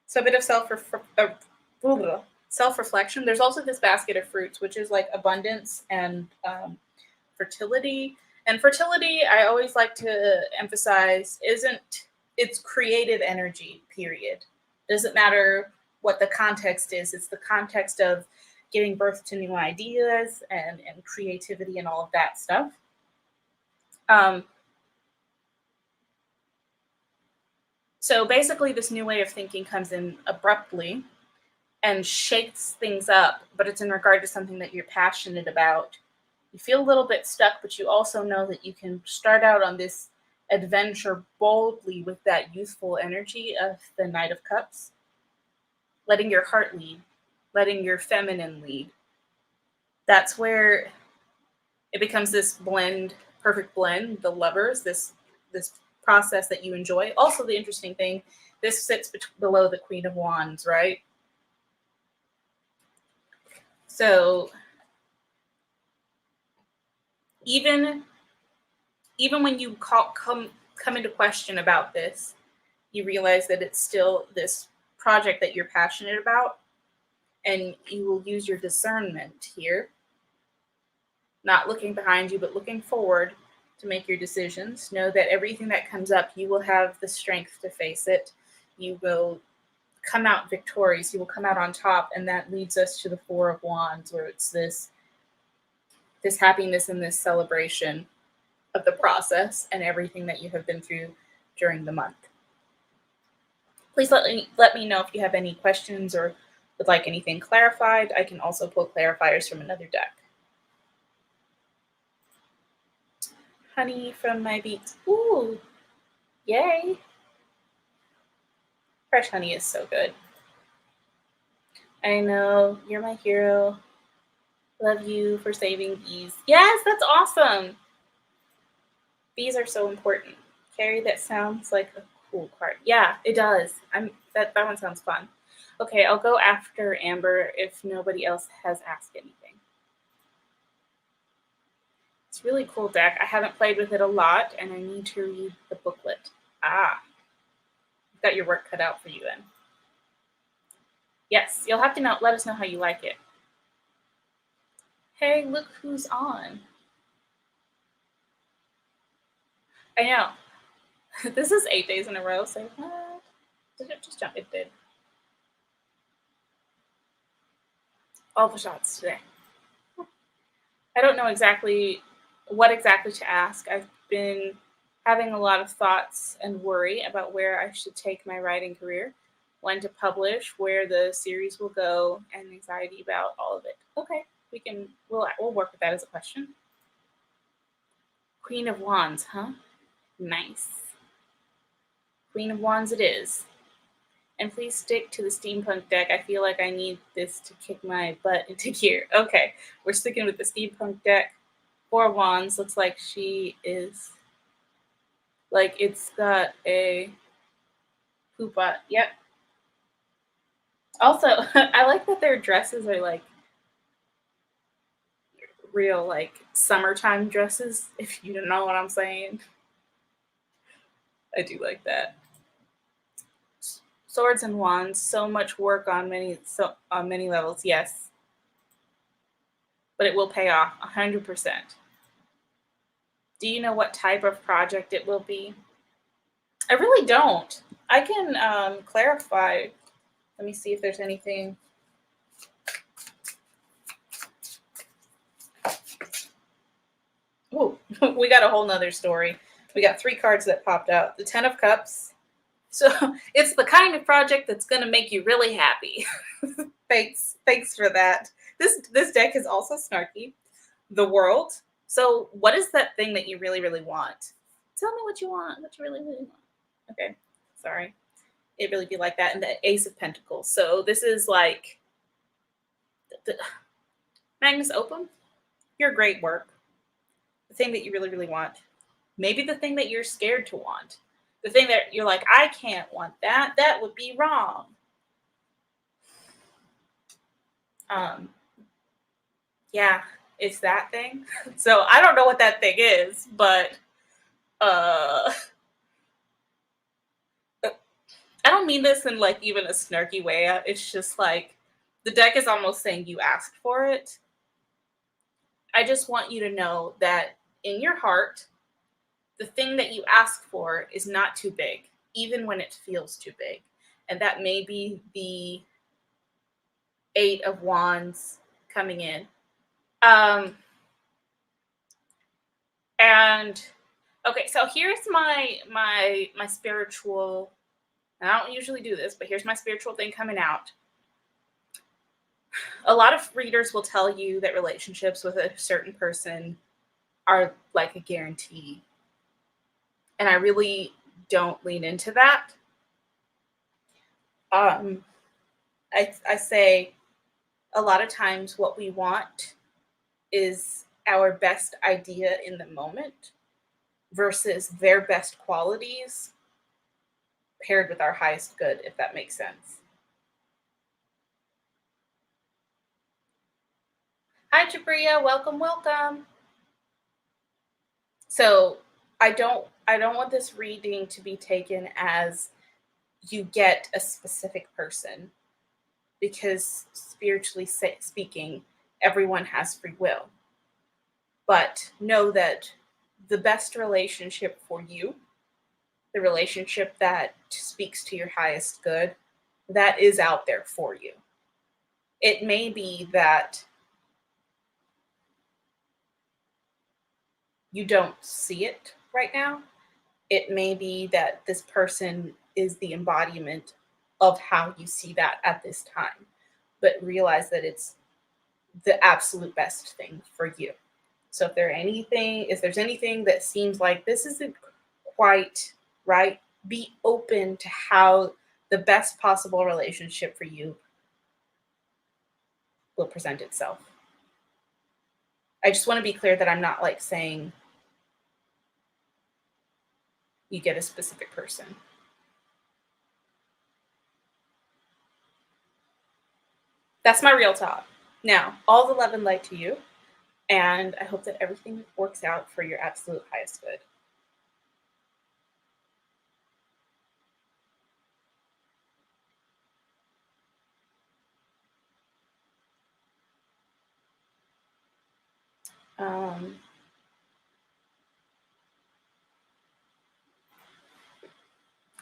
So a bit of self-reflection. There's also this basket of fruits, which is like abundance and fertility. And fertility, I always like to emphasize, it's creative energy, period. Doesn't matter what the context is. It's the context of giving birth to new ideas and creativity and all of that stuff. So basically, this new way of thinking comes in abruptly and shakes things up, but it's in regard to something that you're passionate about. You feel a little bit stuck, but you also know that you can start out on this adventure boldly with that youthful energy of the Knight of Cups, letting your heart lead, letting your feminine lead. That's where it becomes this blend, perfect blend, the lovers, this process that you enjoy. Also, the interesting thing, this sits below the Queen of Wands, right? So even when you come into question about this, you realize that it's still this project that you're passionate about, and you will use your discernment here, not looking behind you, but looking forward to make your decisions. Know that everything that comes up, you will have the strength to face it. You will come out victorious. You will come out on top, and that leads us to the Four of Wands, where it's this happiness and this celebration of the process and everything that you have been through during the month. Please let me know if you have any questions or would like anything clarified. I can also pull clarifiers from another deck. Honey from my beets. Ooh, yay. Fresh honey is so good. I know, you're my hero. Love you for saving bees. Yes, that's awesome. Bees are so important. Carrie, that sounds like a cool card. Yeah, it does. That one sounds fun. Okay, I'll go after Amber if nobody else has asked anything. It's a really cool deck. I haven't played with it a lot, and I need to read the booklet. You've got your work cut out for you then. Yes, you'll have to let us know how you like it. Hey, look who's on. I know. This is 8 days in a row, so what? Did it just jump? It did. All the shots today. I don't know what exactly to ask. I've been having a lot of thoughts and worry about where I should take my writing career, when to publish, where the series will go, and anxiety about all of it. Okay, we'll work with that as a question. Queen of Wands, huh? Nice. Queen of Wands it is. And please stick to the steampunk deck. I feel like I need this to kick my butt into gear. Okay, we're sticking with the steampunk deck. Four of Wands looks like she is, like it's got a pupa. Yep. Also, I like that their dresses are like real, like summertime dresses, if you don't know what I'm saying. I do like that. Swords and Wands, so much work on many levels, yes. But it will pay off 100%. Do you know what type of project it will be? I really don't. I can clarify. Let me see if there's anything. Ooh, we got a whole nother story. We got 3 cards that popped out. The 10 of Cups. So it's the kind of project that's going to make you really happy. Thanks for that. This deck is also snarky. The World. So what is that thing that you really, really want? Tell me what you want. What you really, really want. Okay, sorry. It really be like that. And the Ace of Pentacles. So this is like Magnus Opum. Your great work. The thing that you really, really want. Maybe the thing that you're scared to want. The thing that you're like, I can't want that. That would be wrong. Yeah, it's that thing. So I don't know what that thing is, but I don't mean this in like even a snarky way. It's just like the deck is almost saying you asked for it. I just want you to know that in your heart, the thing that you ask for is not too big, even when it feels too big. And that may be the 8 of Wands coming in. And okay, so here's my spiritual. And I don't usually do this, but here's my spiritual thing coming out. A lot of readers will tell you that relationships with a certain person are like a guarantee. And I really don't lean into that. I say a lot of times what we want is our best idea in the moment versus their best qualities paired with our highest good, if that makes sense. Hi, Jabria. Welcome, welcome. So I don't want this reading to be taken as you get a specific person, because spiritually speaking, everyone has free will. But know that the best relationship for you, the relationship that speaks to your highest good, that is out there for you. It may be that you don't see it right now. It may be that this person is the embodiment of how you see that at this time, but realize that it's the absolute best thing for you. So if there's anything that seems like this isn't quite right, be open to how the best possible relationship for you will present itself. I just want to be clear that I'm not like saying you get a specific person. That's my real talk. Now, all the love and light to you, and I hope that everything works out for your absolute highest good.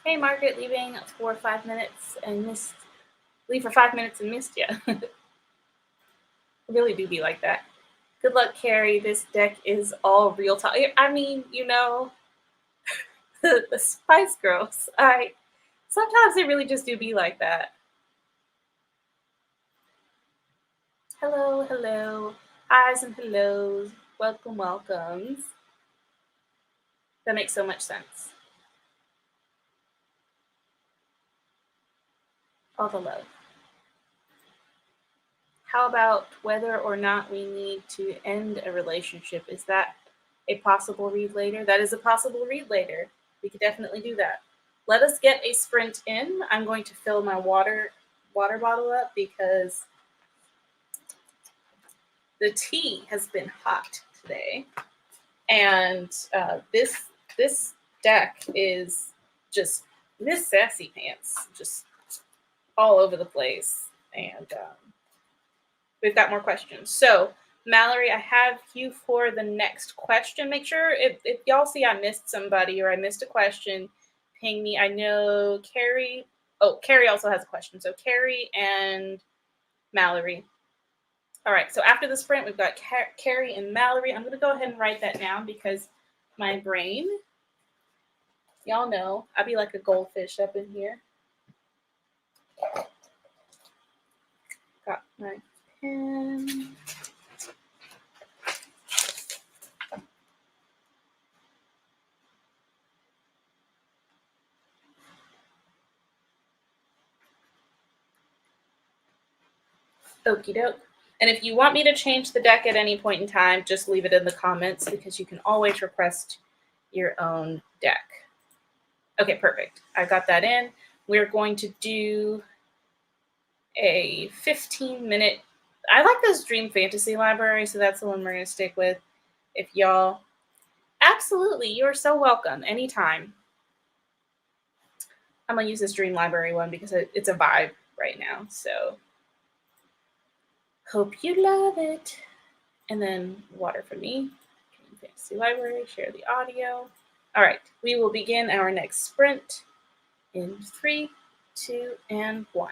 Hey, Margaret, leaving for 5 minutes and missed. Leave for 5 minutes and missed you. Really do be like that. Good luck, Carrie. This deck is all real talk. I mean, the Spice Girls. Sometimes they really just do be like that. Hello, hello. Highs and hellos. Welcome, welcomes. That makes so much sense. All the love. How about whether or not we need to end a relationship? Is that a possible read later? That is a possible read later. We could definitely do that. Let us get a sprint in. I'm going to fill my water bottle up because the tea has been hot today. And this deck is just Miss Sassy Pants, just all over the place. And we've got more questions. So, Mallory, I have you for the next question. Make sure if y'all see I missed somebody or I missed a question, ping me. I know Carrie. Oh, Carrie also has a question. So Carrie and Mallory. All right. So after the sprint, we've got Carrie and Mallory. I'm going to go ahead and write that down because my brain, y'all know, I'll be like a goldfish up in here. Got my pen. Okie doke. And if you want me to change the deck at any point in time, just leave it in the comments because you can always request your own deck. Okay, perfect. I got that in. We're going to do a 15-minute. I like this Dream Fantasy Library, so that's the one we're going to stick with. If y'all, absolutely, you're so welcome anytime. I'm going to use this Dream Library one because it's a vibe right now. So hope you love it. And then water for me. Fantasy Library, share the audio. All right, we will begin our next sprint in 3, 2, and 1.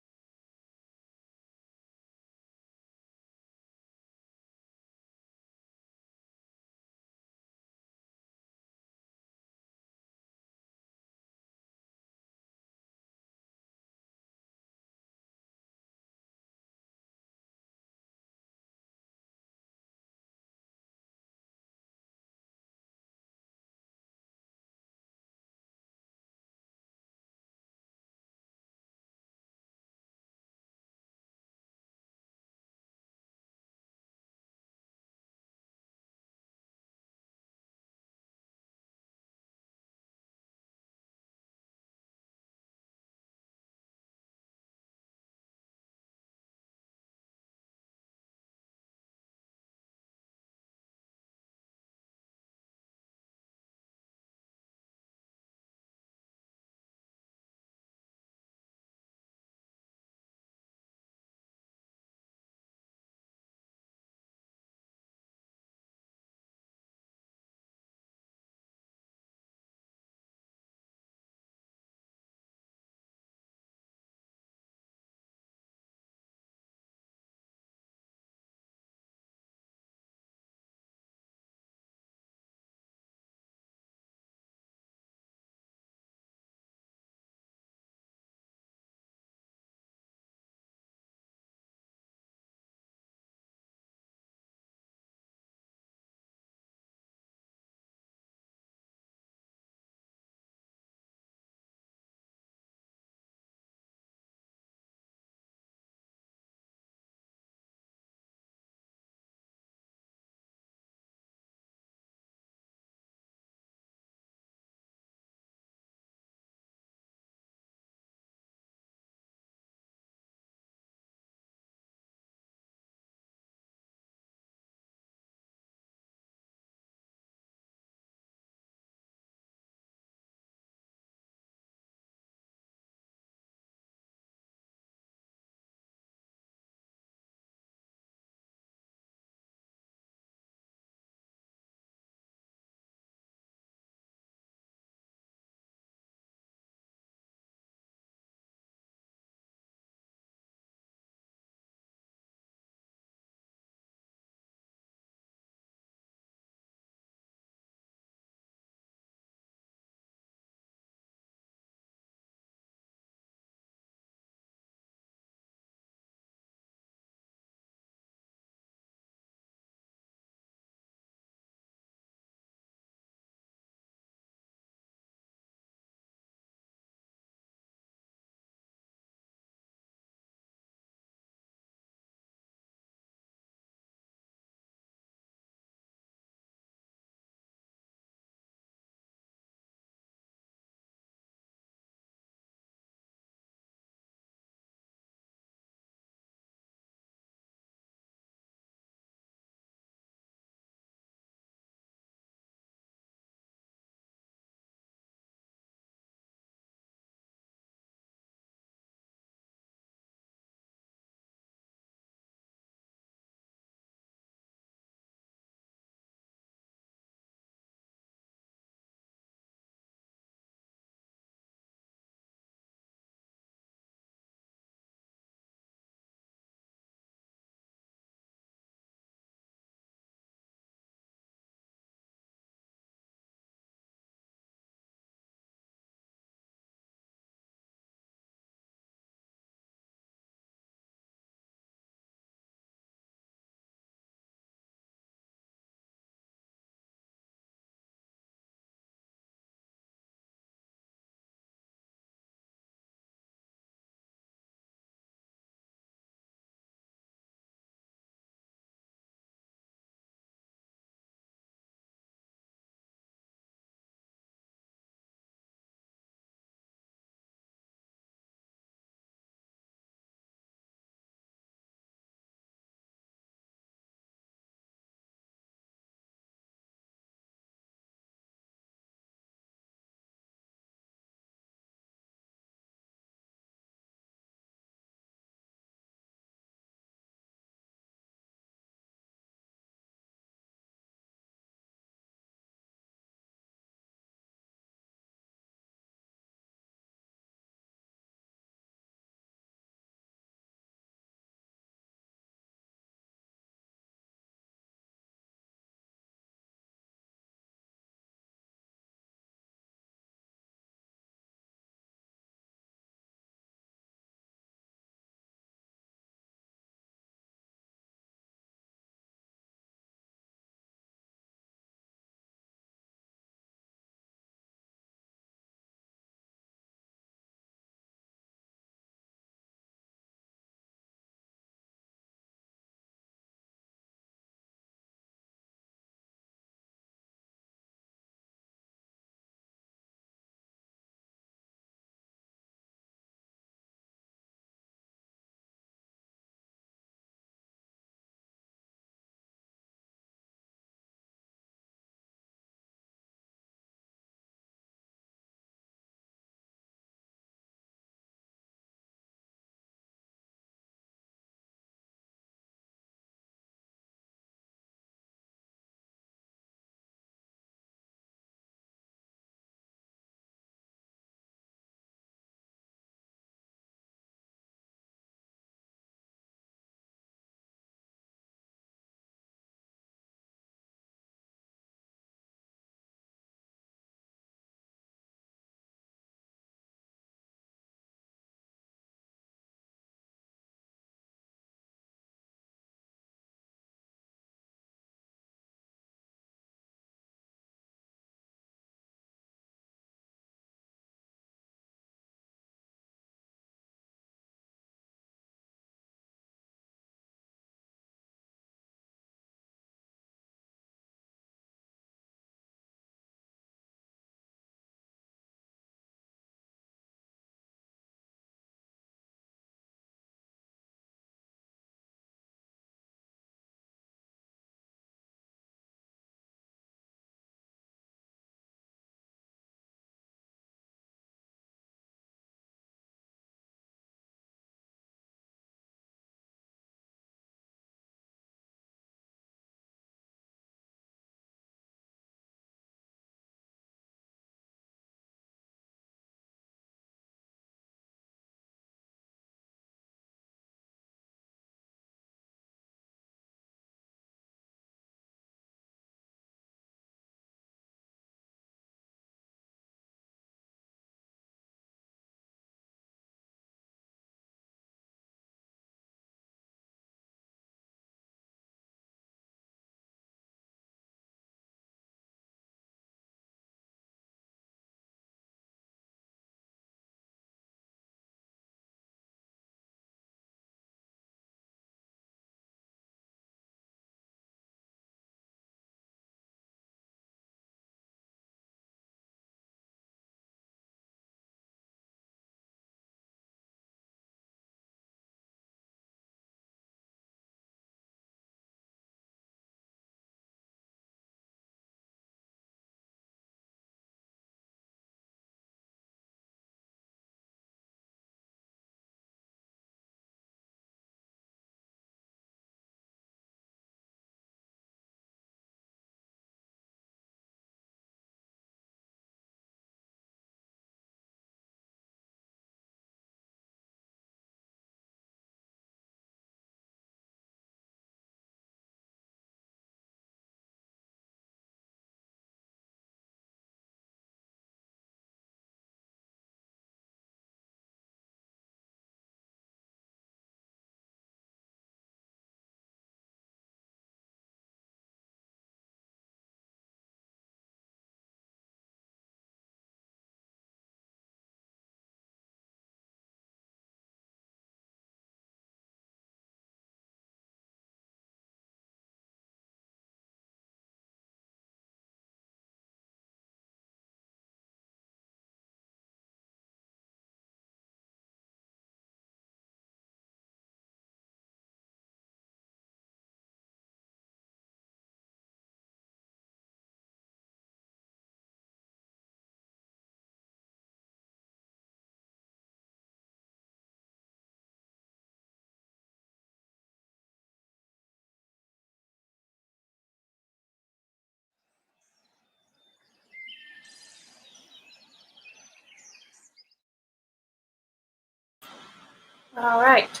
All right,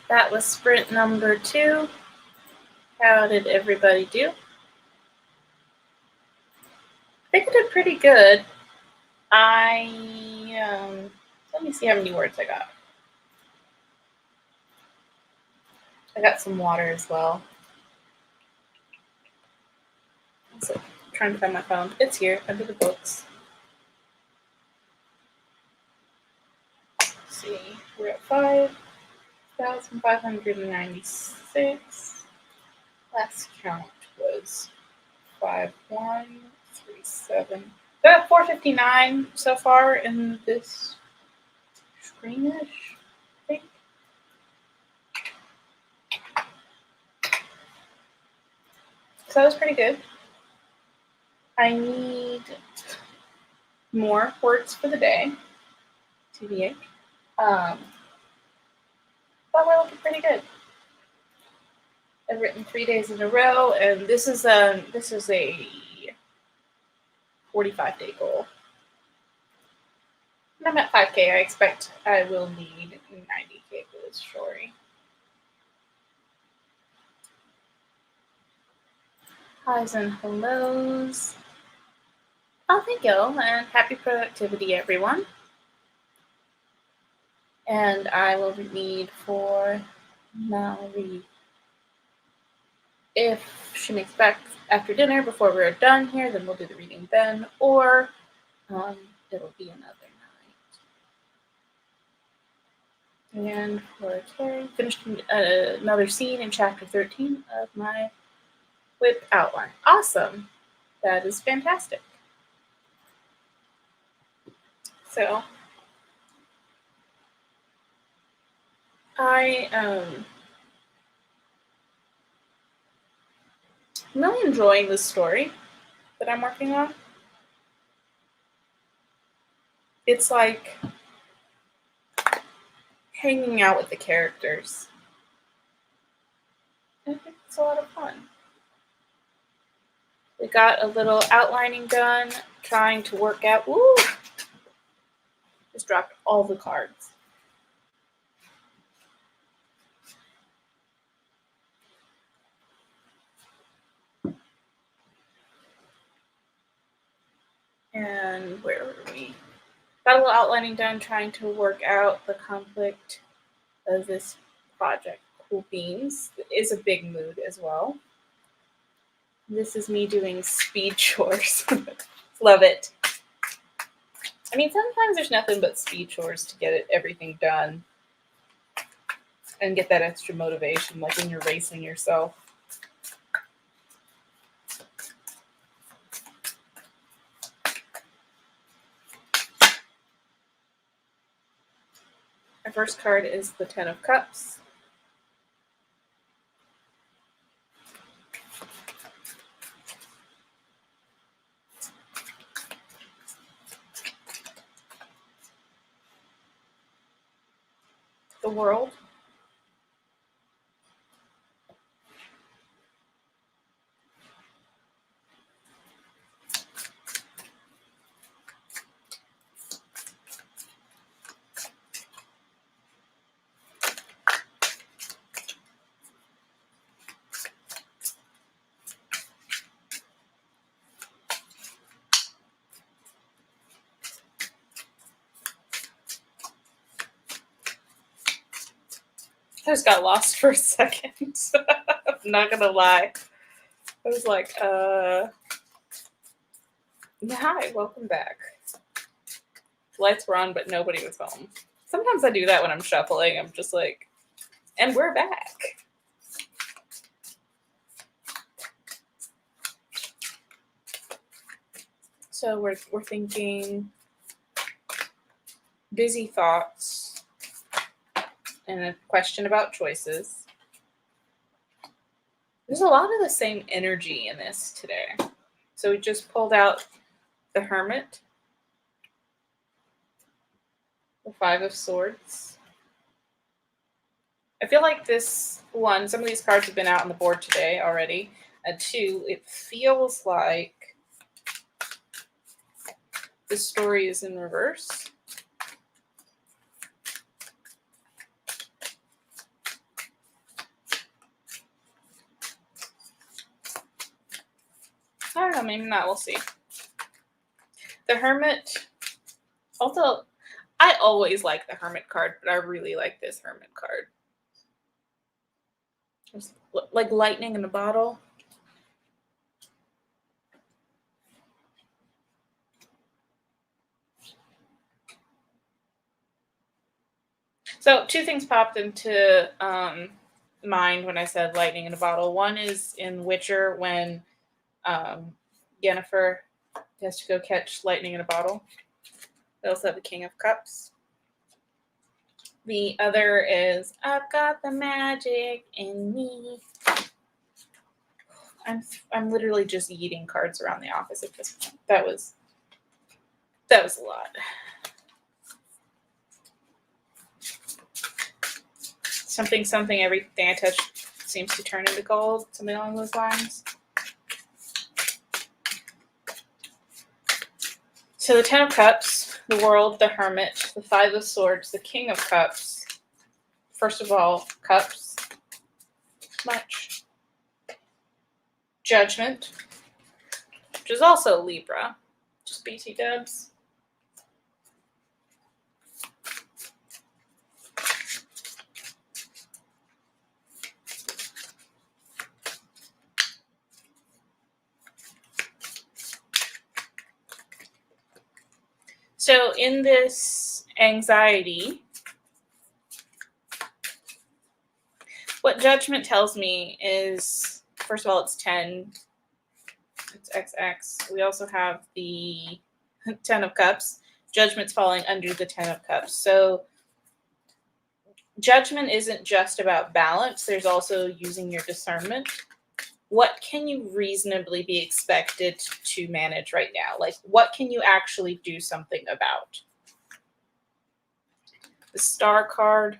that was sprint number 2. How did everybody do? I think I did pretty good. Let me see how many words I got. I got some water as well. So, trying to find my phone. It's here under the books. Let's see, we're at 5,596. Last count was 5137. Got 459 so far in this screenish, I think. So that was pretty good. I need more words for the day, TBH. But we're looking pretty good. I've written 3 days in a row, and this is a 45-day goal. And I'm at 5K. I expect I will need 90K for this story. Highs and hellos. Oh, thank you, and happy productivity, everyone. And I will need for Marie. If she makes back after dinner before we're done here, then we'll do the reading then, or it'll be another night. And for Carrie, finished another scene in chapter 13 of my whip outline. Awesome. That is fantastic. So I'm really enjoying this story that I'm working on. It's like hanging out with the characters. I think it's a lot of fun. We got a little outlining done, trying to work out. Woo! Just dropped all the cards. And where were we? Got a little outlining done, trying to work out the conflict of this project. Cool Beans is a big mood as well. This is me doing speed chores. Love it. I mean, sometimes there's nothing but speed chores to get everything done and get that extra motivation, like when you're racing yourself. Our first card is the 10 of Cups. The World. I just got lost for a second. I'm not gonna lie. I was like, hi, welcome back. Lights were on, but nobody was home. Sometimes I do that when I'm shuffling. I'm just like, and we're back. So we're thinking busy thoughts and a question about choices. There's a lot of the same energy in this today. So we just pulled out the Hermit, the 5 of Swords. I feel like this one, some of these cards have been out on the board today already. And 2, it feels like the story is in reverse. maybe not. We'll see. The Hermit. Also, I always like the Hermit card, but I really like this Hermit card. It's like lightning in a bottle. So 2 things popped into mind when I said lightning in a bottle. One is in Witcher when Yennefer has to go catch lightning in a bottle. They also have the King of Cups. The other is I've got the magic in me. I'm literally just yeeting cards around the office at this point. That was a lot. Something, everything I touch seems to turn into gold. Something along those lines. So the Ten of Cups, the World, the Hermit, the Five of Swords, the King of Cups. First of all, Cups. Much. Judgment, which is also Libra. Just BT dubs. So in this anxiety, what Judgment tells me is, first of all, it's 10. It's XX. We also have the 10 of Cups. Judgment's falling under the 10 of Cups. So Judgment isn't just about balance. There's also using your discernment. What can you reasonably be expected to manage right now? Like, what can you actually do something about? The Star card,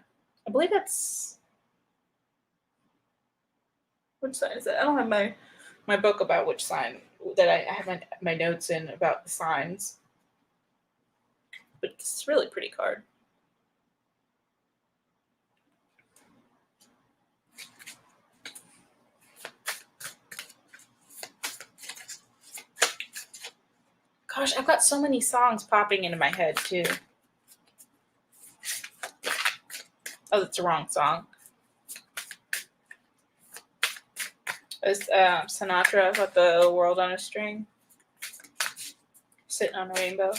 I believe that's, which sign is it? I don't have my book about which sign that I have my notes in about the signs. But it's a really pretty card. Gosh, I've got so many songs popping into my head, too. Oh, that's the wrong song. It's Sinatra with the World on a String. Sitting on a rainbow.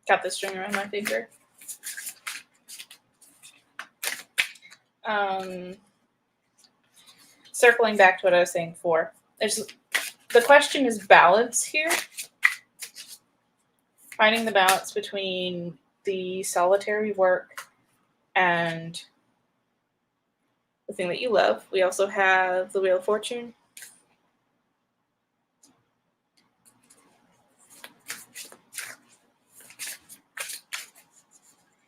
Got the string around my finger. Circling back to what I was saying before. The question is balance here. Finding the balance between the solitary work and the thing that you love. We also have the Wheel of Fortune.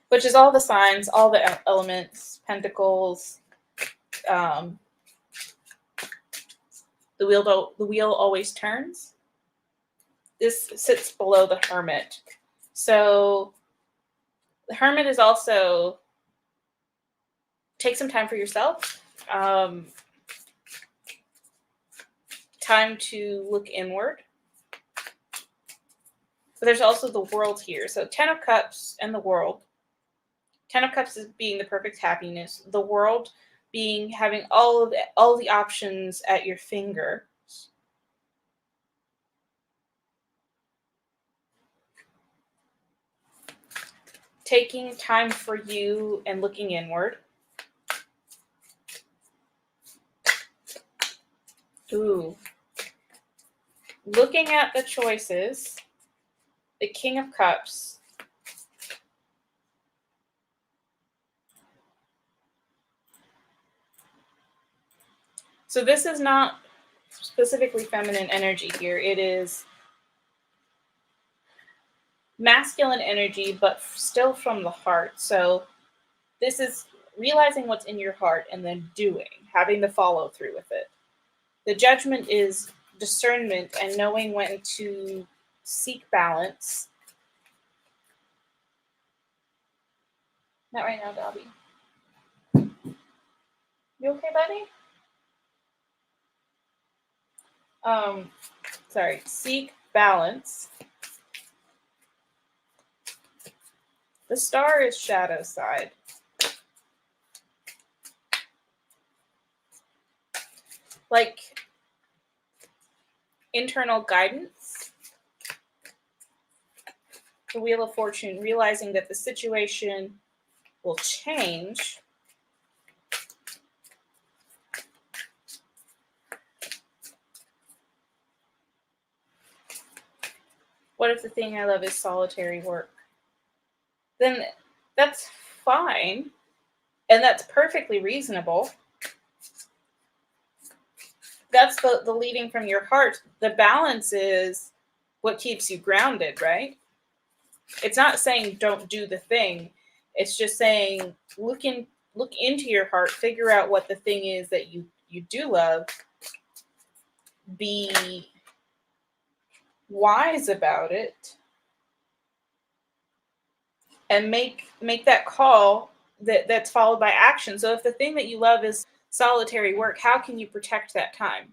Which is all the signs, all the elements, pentacles. The wheel always turns. This sits below the Hermit. So the Hermit is also take some time for yourself. Time to look inward. But there's also the World here. So 10 of Cups and the World. 10 of Cups is being the perfect happiness. The World being having all the options at your fingers. Taking time for you and looking inward. Ooh. Looking at the choices. The King of Cups. So this is not specifically feminine energy here. It is masculine energy, but still from the heart. So this is realizing what's in your heart and then doing, having the follow through with it. The Judgment is discernment and knowing when to seek balance. Not right now, Dobby. You okay, buddy? Seek balance. The star is shadow side. Like internal guidance. The Wheel of Fortune, realizing that the situation will change. What if the thing I love is solitary work? Then that's fine, and that's perfectly reasonable. That's the leading from your heart. The balance is what keeps you grounded, right? It's not saying don't do the thing. It's just saying look into your heart, figure out what the thing is that you do love. Be wise about it, and make that call that's followed by action. So if the thing that you love is solitary work, how can you protect that time?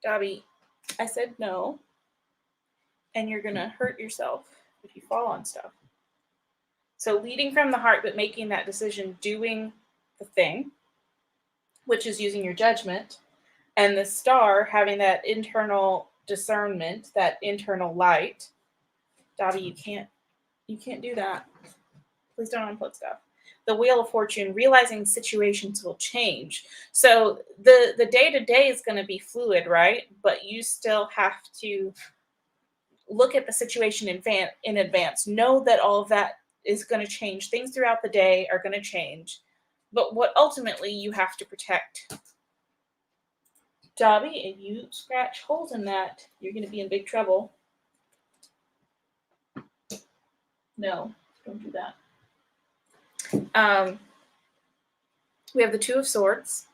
Dobby, I said no, and you're gonna hurt yourself if you fall on stuff. So leading from the heart, but making that decision, doing the thing, which is using your judgment, and the star having that internal discernment, that internal light. Dobby, you can't do that. Please don't unplug stuff. The Wheel of Fortune, realizing situations will change. So the day-to-day is going to be fluid, right? But you still have to look at the situation in advance. Know that all of that is going to change. Things throughout the day are going to change. But what ultimately you have to protect. Dobby, if you scratch holes in that, you're going to be in big trouble. No, don't do that. We have the Two of Swords.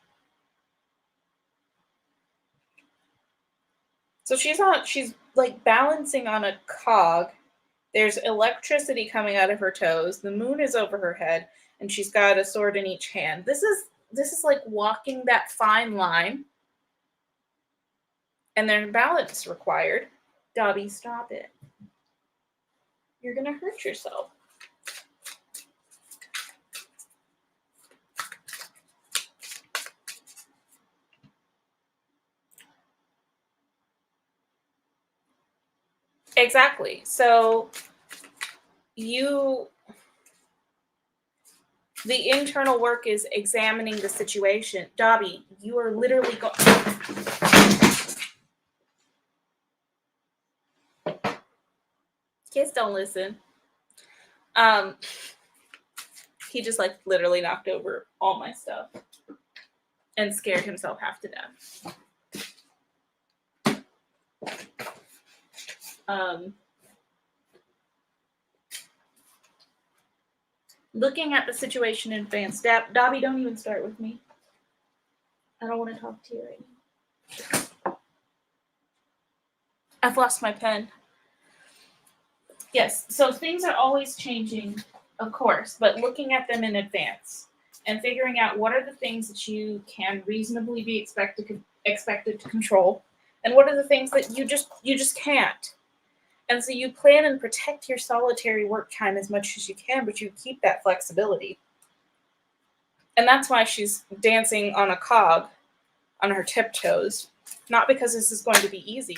So she's like balancing on a cog. There's electricity coming out of her toes. The moon is over her head, and she's got a sword in each hand. This is like walking that fine line. And there's balance required. Dobby, stop it. You're gonna hurt yourself. Exactly. So the internal work is examining the situation. Dobby, you are literally going. Kids don't listen. He just like literally knocked over all my stuff and scared himself half to death. Looking at the situation in advance. Dobby, don't even start with me. I don't want to talk to you right now. I've lost my pen. Yes, so things are always changing, of course, but looking at them in advance and figuring out what are the things that you can reasonably be expected to control, and what are the things that you just can't. And so you plan and protect your solitary work time as much as you can, but you keep that flexibility. And that's why she's dancing on a cog on her tiptoes, not because this is going to be easy,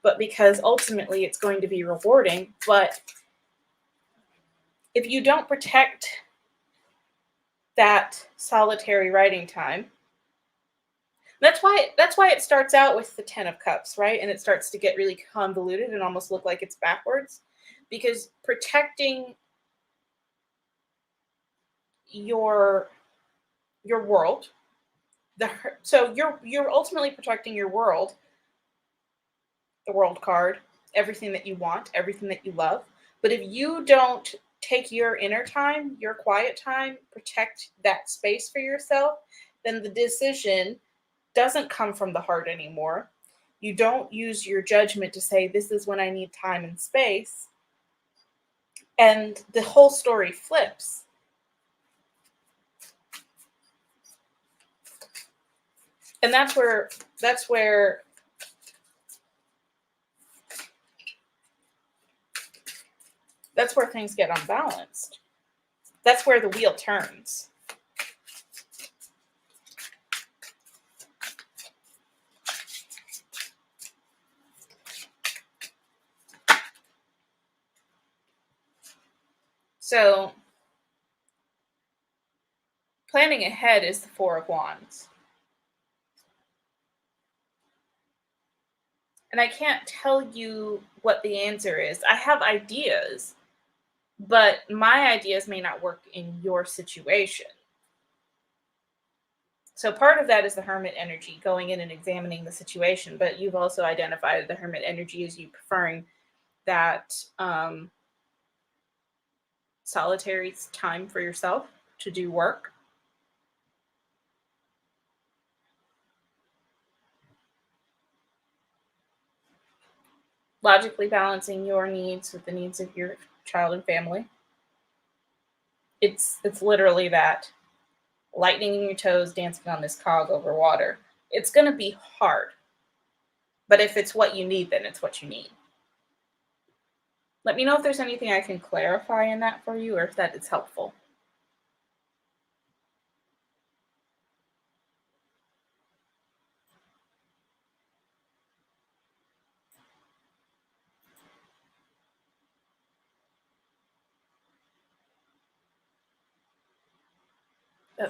but because ultimately it's going to be rewarding. But if you don't protect that solitary writing time, that's why it starts out with the 10 of Cups, right? And it starts to get really convoluted and almost look like it's backwards, because protecting your world, so you're ultimately protecting your world, the World card, everything that you want, everything that you love. But if you don't take your inner time, your quiet time, protect that space for yourself, then the decision doesn't come from the heart anymore. You don't use your judgment to say, this is when I need time and space. And the whole story flips. And that's where things get unbalanced. That's where the wheel turns. So, planning ahead is the Four of Wands. And I can't tell you what the answer is. I have ideas, but my ideas may not work in your situation. So part of that is the Hermit energy, going in and examining the situation, but you've also identified the Hermit energy as you preferring that solitary time for yourself to do work. Logically balancing your needs with the needs of your child and family. It's literally that. Lightning in your toes, dancing on this cog over water. It's going to be hard. But if it's what you need, then it's what you need. Let me know if there's anything I can clarify in that for you, or if that is helpful.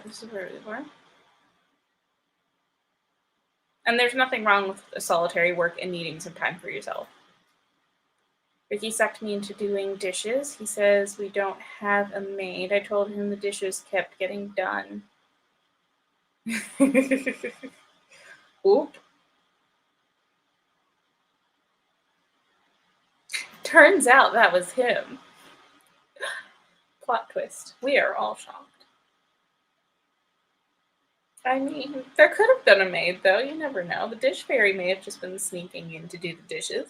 This is where we were. And there's nothing wrong with a solitary work and needing some time for yourself. Ricky sucked me into doing dishes. He says we don't have a maid. I told him the dishes kept getting done. Oop. Turns out that was him. Plot twist. We are all shocked. I mean, there could have been a maid, though. You never know. The dish fairy may have just been sneaking in to do the dishes.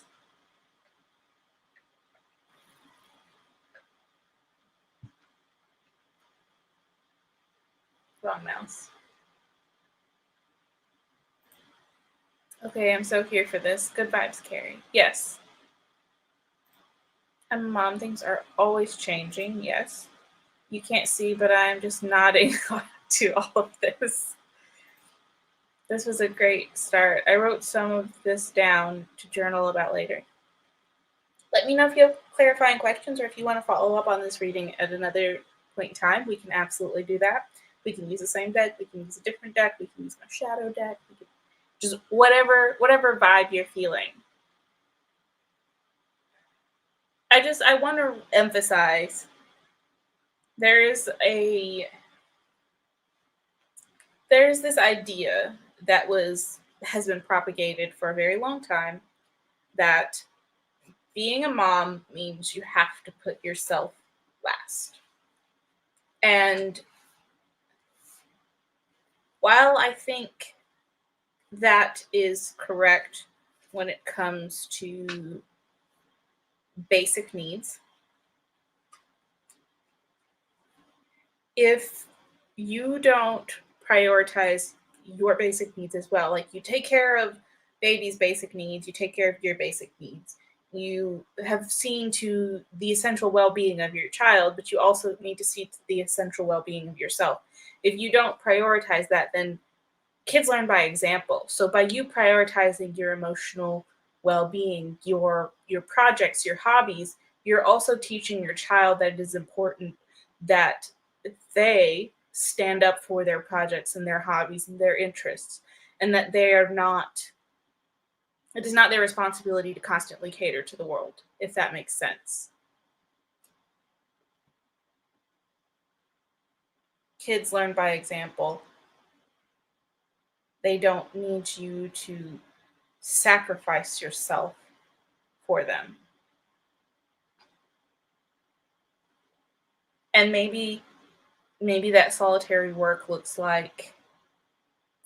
Wrong mouse. Okay, I'm so here for this. Good vibes, Carrie. Yes. And mom, things are always changing. Yes. You can't see, but I'm just nodding to all of this. This was a great start. I wrote some of this down to journal about later. Let me know if you have clarifying questions or if you want to follow up on this reading at another point in time. We can absolutely do that. We can use the same deck. We can use a different deck. We can use my shadow deck. We can just whatever vibe you're feeling. I want to emphasize there's this idea that has been propagated for a very long time that being a mom means you have to put yourself last. And while I think that is correct when it comes to basic needs, if you don't prioritize your basic needs as well, like you take care of baby's basic needs, you take care of your basic needs, you have seen to the essential well-being of your child, but you also need to see to the essential well-being of yourself. If you don't prioritize that, then kids learn by example. So by you prioritizing your emotional well-being, your projects, your hobbies, you're also teaching your child that it is important that they stand up for their projects and their hobbies and their interests, and that it is not their responsibility to constantly cater to the world, if that makes sense. Kids learn by example. They don't need you to sacrifice yourself for them. And maybe that solitary work looks like,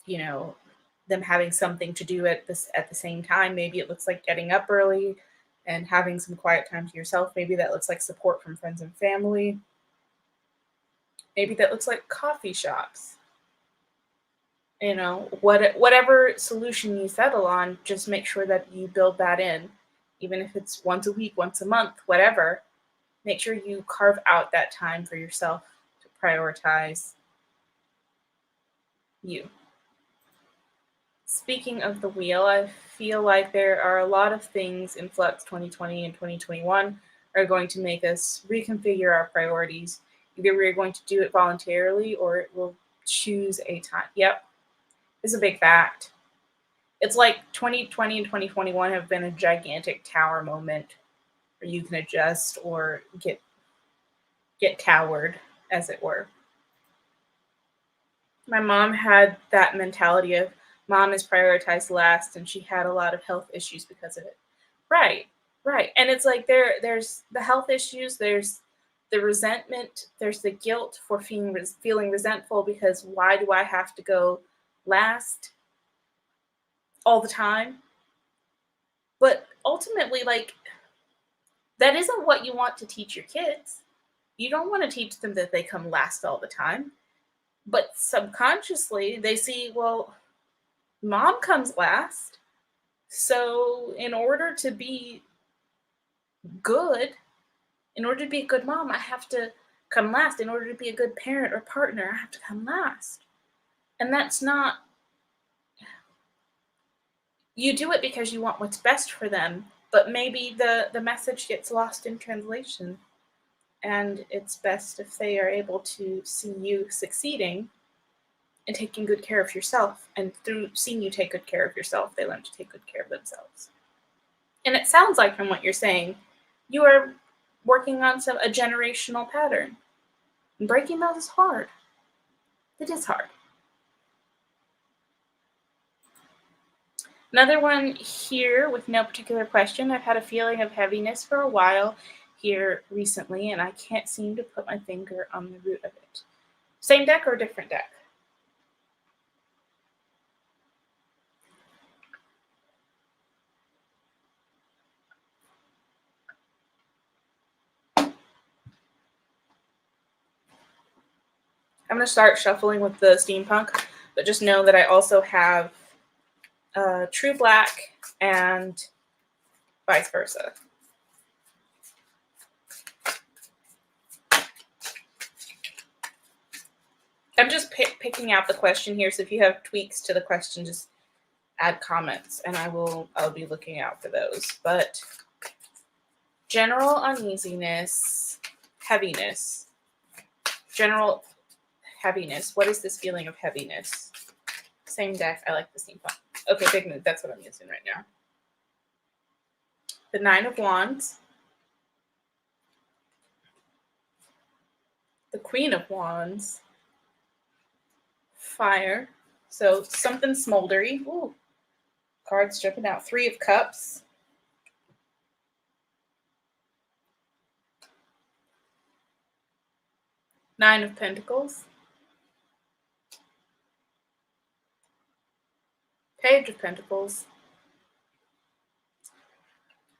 them having something to do at the same time. Maybe it looks like getting up early and having some quiet time to yourself. Maybe that looks like support from friends and family. Maybe that looks like coffee shops. Whatever solution you settle on, just make sure that you build that in, even if it's once a week, once a month, whatever. Make sure you carve out that time for yourself to prioritize you. Speaking of the wheel, I feel like there are a lot of things in Flux 2020 and 2021 are going to make us reconfigure our priorities. Either we're going to do it voluntarily or it will choose a time. Yep, it's a big fact. It's like 2020 and 2021 have been a gigantic tower moment where you can adjust or get towered, as it were. My mom had that mentality of mom is prioritized last, and she had a lot of health issues because of it. Right, right. And it's like there's the health issues, there's the resentment, there's the guilt for feeling resentful because why do I have to go last all the time? But ultimately, like, that isn't what you want to teach your kids. You don't want to teach them that they come last all the time. But subconsciously, they see, well, mom comes last. So, in order to be good, in order to be a good mom, I have to come last. In order to be a good parent or partner, I have to come last. And that's not, you do it because you want what's best for them, but maybe the message gets lost in translation. And it's best if they are able to see you succeeding and taking good care of yourself. And through seeing you take good care of yourself, they learn to take good care of themselves. And it sounds like from what you're saying, you are working on a generational pattern. And breaking those is hard. It is hard. Another one here with no particular question. I've had a feeling of heaviness for a while here recently, and I can't seem to put my finger on the root of it. Same deck or different deck? I'm going to start shuffling with the steampunk, but just know that I also have true black and vice versa. I'm just picking out the question here, so if you have tweaks to the question, just add comments, and I'll be looking out for those. But general uneasiness, heaviness, general heaviness. What is this feeling of heaviness? Same deck. I like the steampunk. Okay, big mood. That's what I'm using right now. The Nine of Wands. The Queen of Wands. Fire. So something smoldery. Ooh. Cards jumping out. Three of Cups. Nine of Pentacles. Page of Pentacles.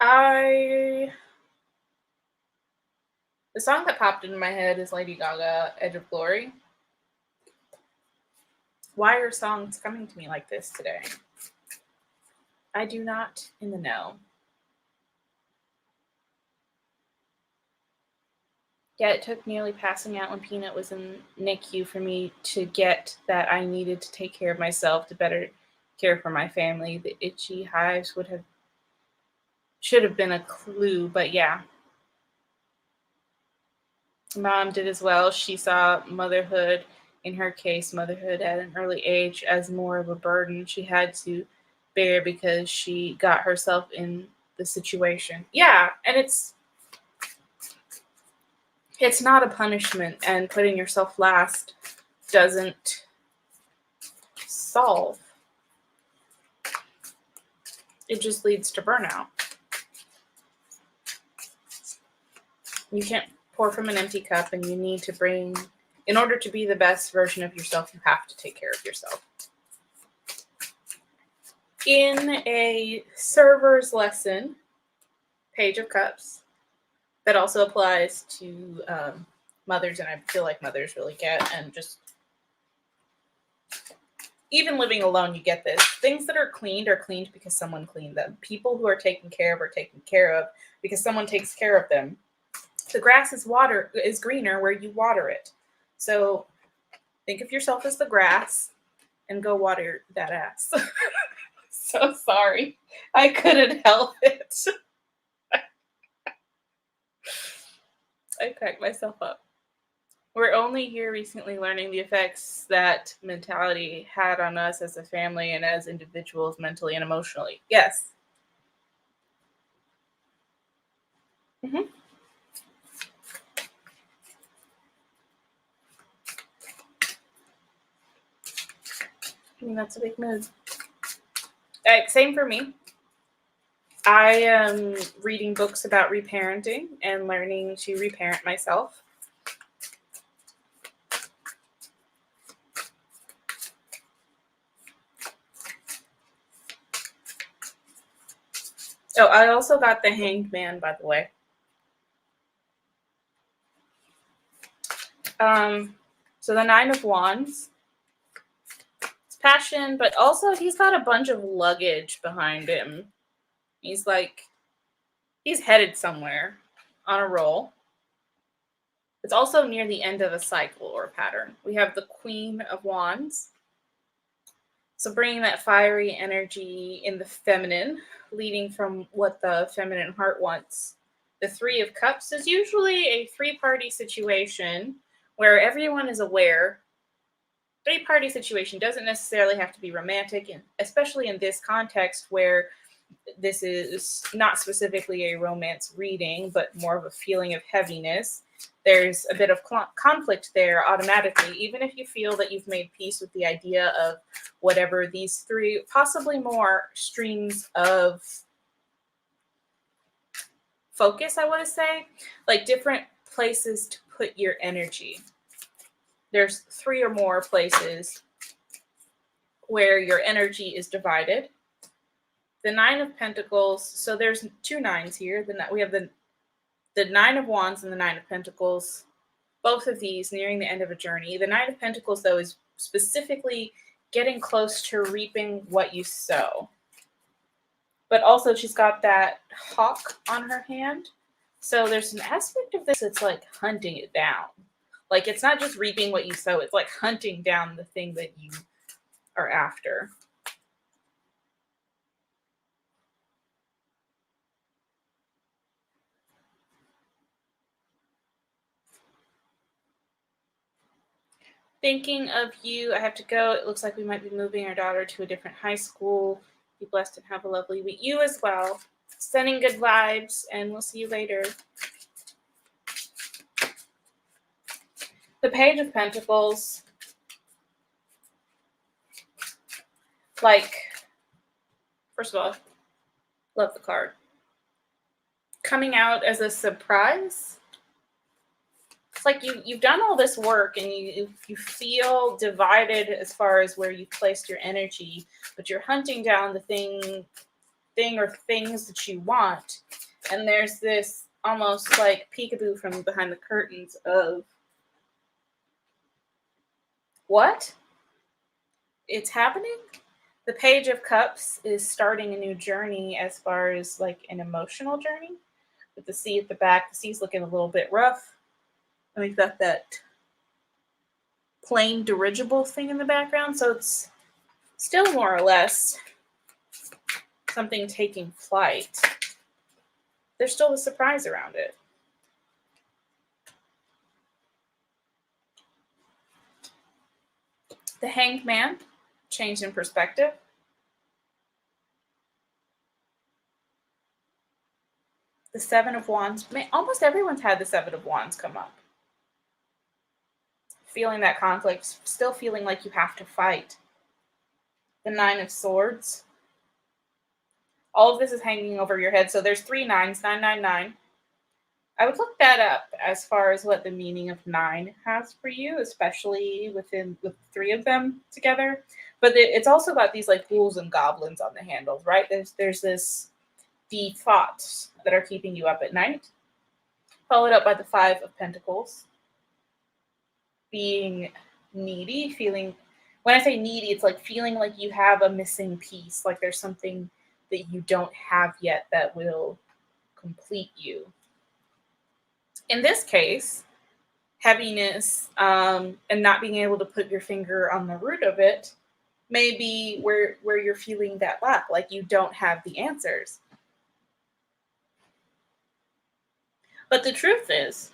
The song that popped into my head is Lady Gaga, Edge of Glory. Why are songs coming to me like this today? I do not in the know. Yeah, it took nearly passing out when Peanut was in NICU for me to get that I needed to take care of myself to better care for my family. The itchy hives should have been a clue, but yeah. Mom did as well. She saw motherhood, in her case, motherhood at an early age, as more of a burden she had to bear because she got herself in the situation. Yeah, and it's not a punishment, and putting yourself last doesn't solve. It just leads to burnout. You can't pour from an empty cup, and you need to in order to be the best version of yourself, you have to take care of yourself. In a server's lesson, Page of Cups, that also applies to mothers, and I feel like mothers really get, and just even living alone, you get this. Things that are cleaned because someone cleaned them. People who are taken care of are taken care of because someone takes care of them. The grass is greener where you water it. So think of yourself as the grass and go water that ass. So sorry. I couldn't help it. I cracked myself up. We're only here recently learning the effects that mentality had on us as a family and as individuals, mentally and emotionally. Yes. Mm-hmm. I mean, that's a big move. Same for me. I am reading books about reparenting and learning to reparent myself. Oh, I also got the Hanged Man, by the way. So the Nine of Wands. It's passion, but also he's got a bunch of luggage behind him. He's headed somewhere on a roll. It's also near the end of a cycle or pattern. We have the Queen of Wands. So bringing that fiery energy in the feminine, leading from what the feminine heart wants. The Three of Cups is usually a three-party situation where everyone is aware. Three-party situation doesn't necessarily have to be romantic, and especially in this context where this is not specifically a romance reading, but more of a feeling of heaviness. There's a bit of conflict there automatically, even if you feel that you've made peace with the idea of whatever these three, possibly more streams of focus, I want to say, like different places to put your energy. There's three or more places where your energy is divided. The Nine of Pentacles, so there's two nines here. We have the Nine of Wands and the Nine of Pentacles, both of these nearing the end of a journey. The Nine of Pentacles, though, is specifically getting close to reaping what you sow. But also she's got that hawk on her hand. So there's an aspect of this that's like hunting it down. Like it's not just reaping what you sow, it's like hunting down the thing that you are after. Thinking of you. I have to go. It looks like we might be moving our daughter to a different high school. Be blessed and have a lovely week. You as well. Sending good vibes, and we'll see you later. The Page of Pentacles. Like, first of all, love the card. Coming out as a surprise. It's like you've done all this work and you feel divided as far as where you've placed your energy, but you're hunting down the thing or things that you want. And there's this almost like peekaboo from behind the curtains of what? It's happening? The Page of Cups is starting a new journey as far as like an emotional journey. With the sea at the back, the sea's looking a little bit rough. And we've got that plain dirigible thing in the background. So it's still more or less something taking flight. There's still a surprise around it. The Hanged Man, change in perspective. The Seven of Wands. Almost everyone's had the Seven of Wands come up. Feeling that conflict, still feeling like you have to fight. The Nine of Swords. All of this is hanging over your head. So there's three nines, 999. I would look that up as far as what the meaning of 9 has for you, especially with three of them together. But it's also got these like ghouls and goblins on the handles, right? There's the thoughts that are keeping you up at night. Followed up by the Five of Pentacles. Being needy, feeling when I say needy, it's like feeling like you have a missing piece, like there's something that you don't have yet that will complete you. In this case, heaviness and not being able to put your finger on the root of it may be where you're feeling that lack, like you don't have the answers. But the truth is,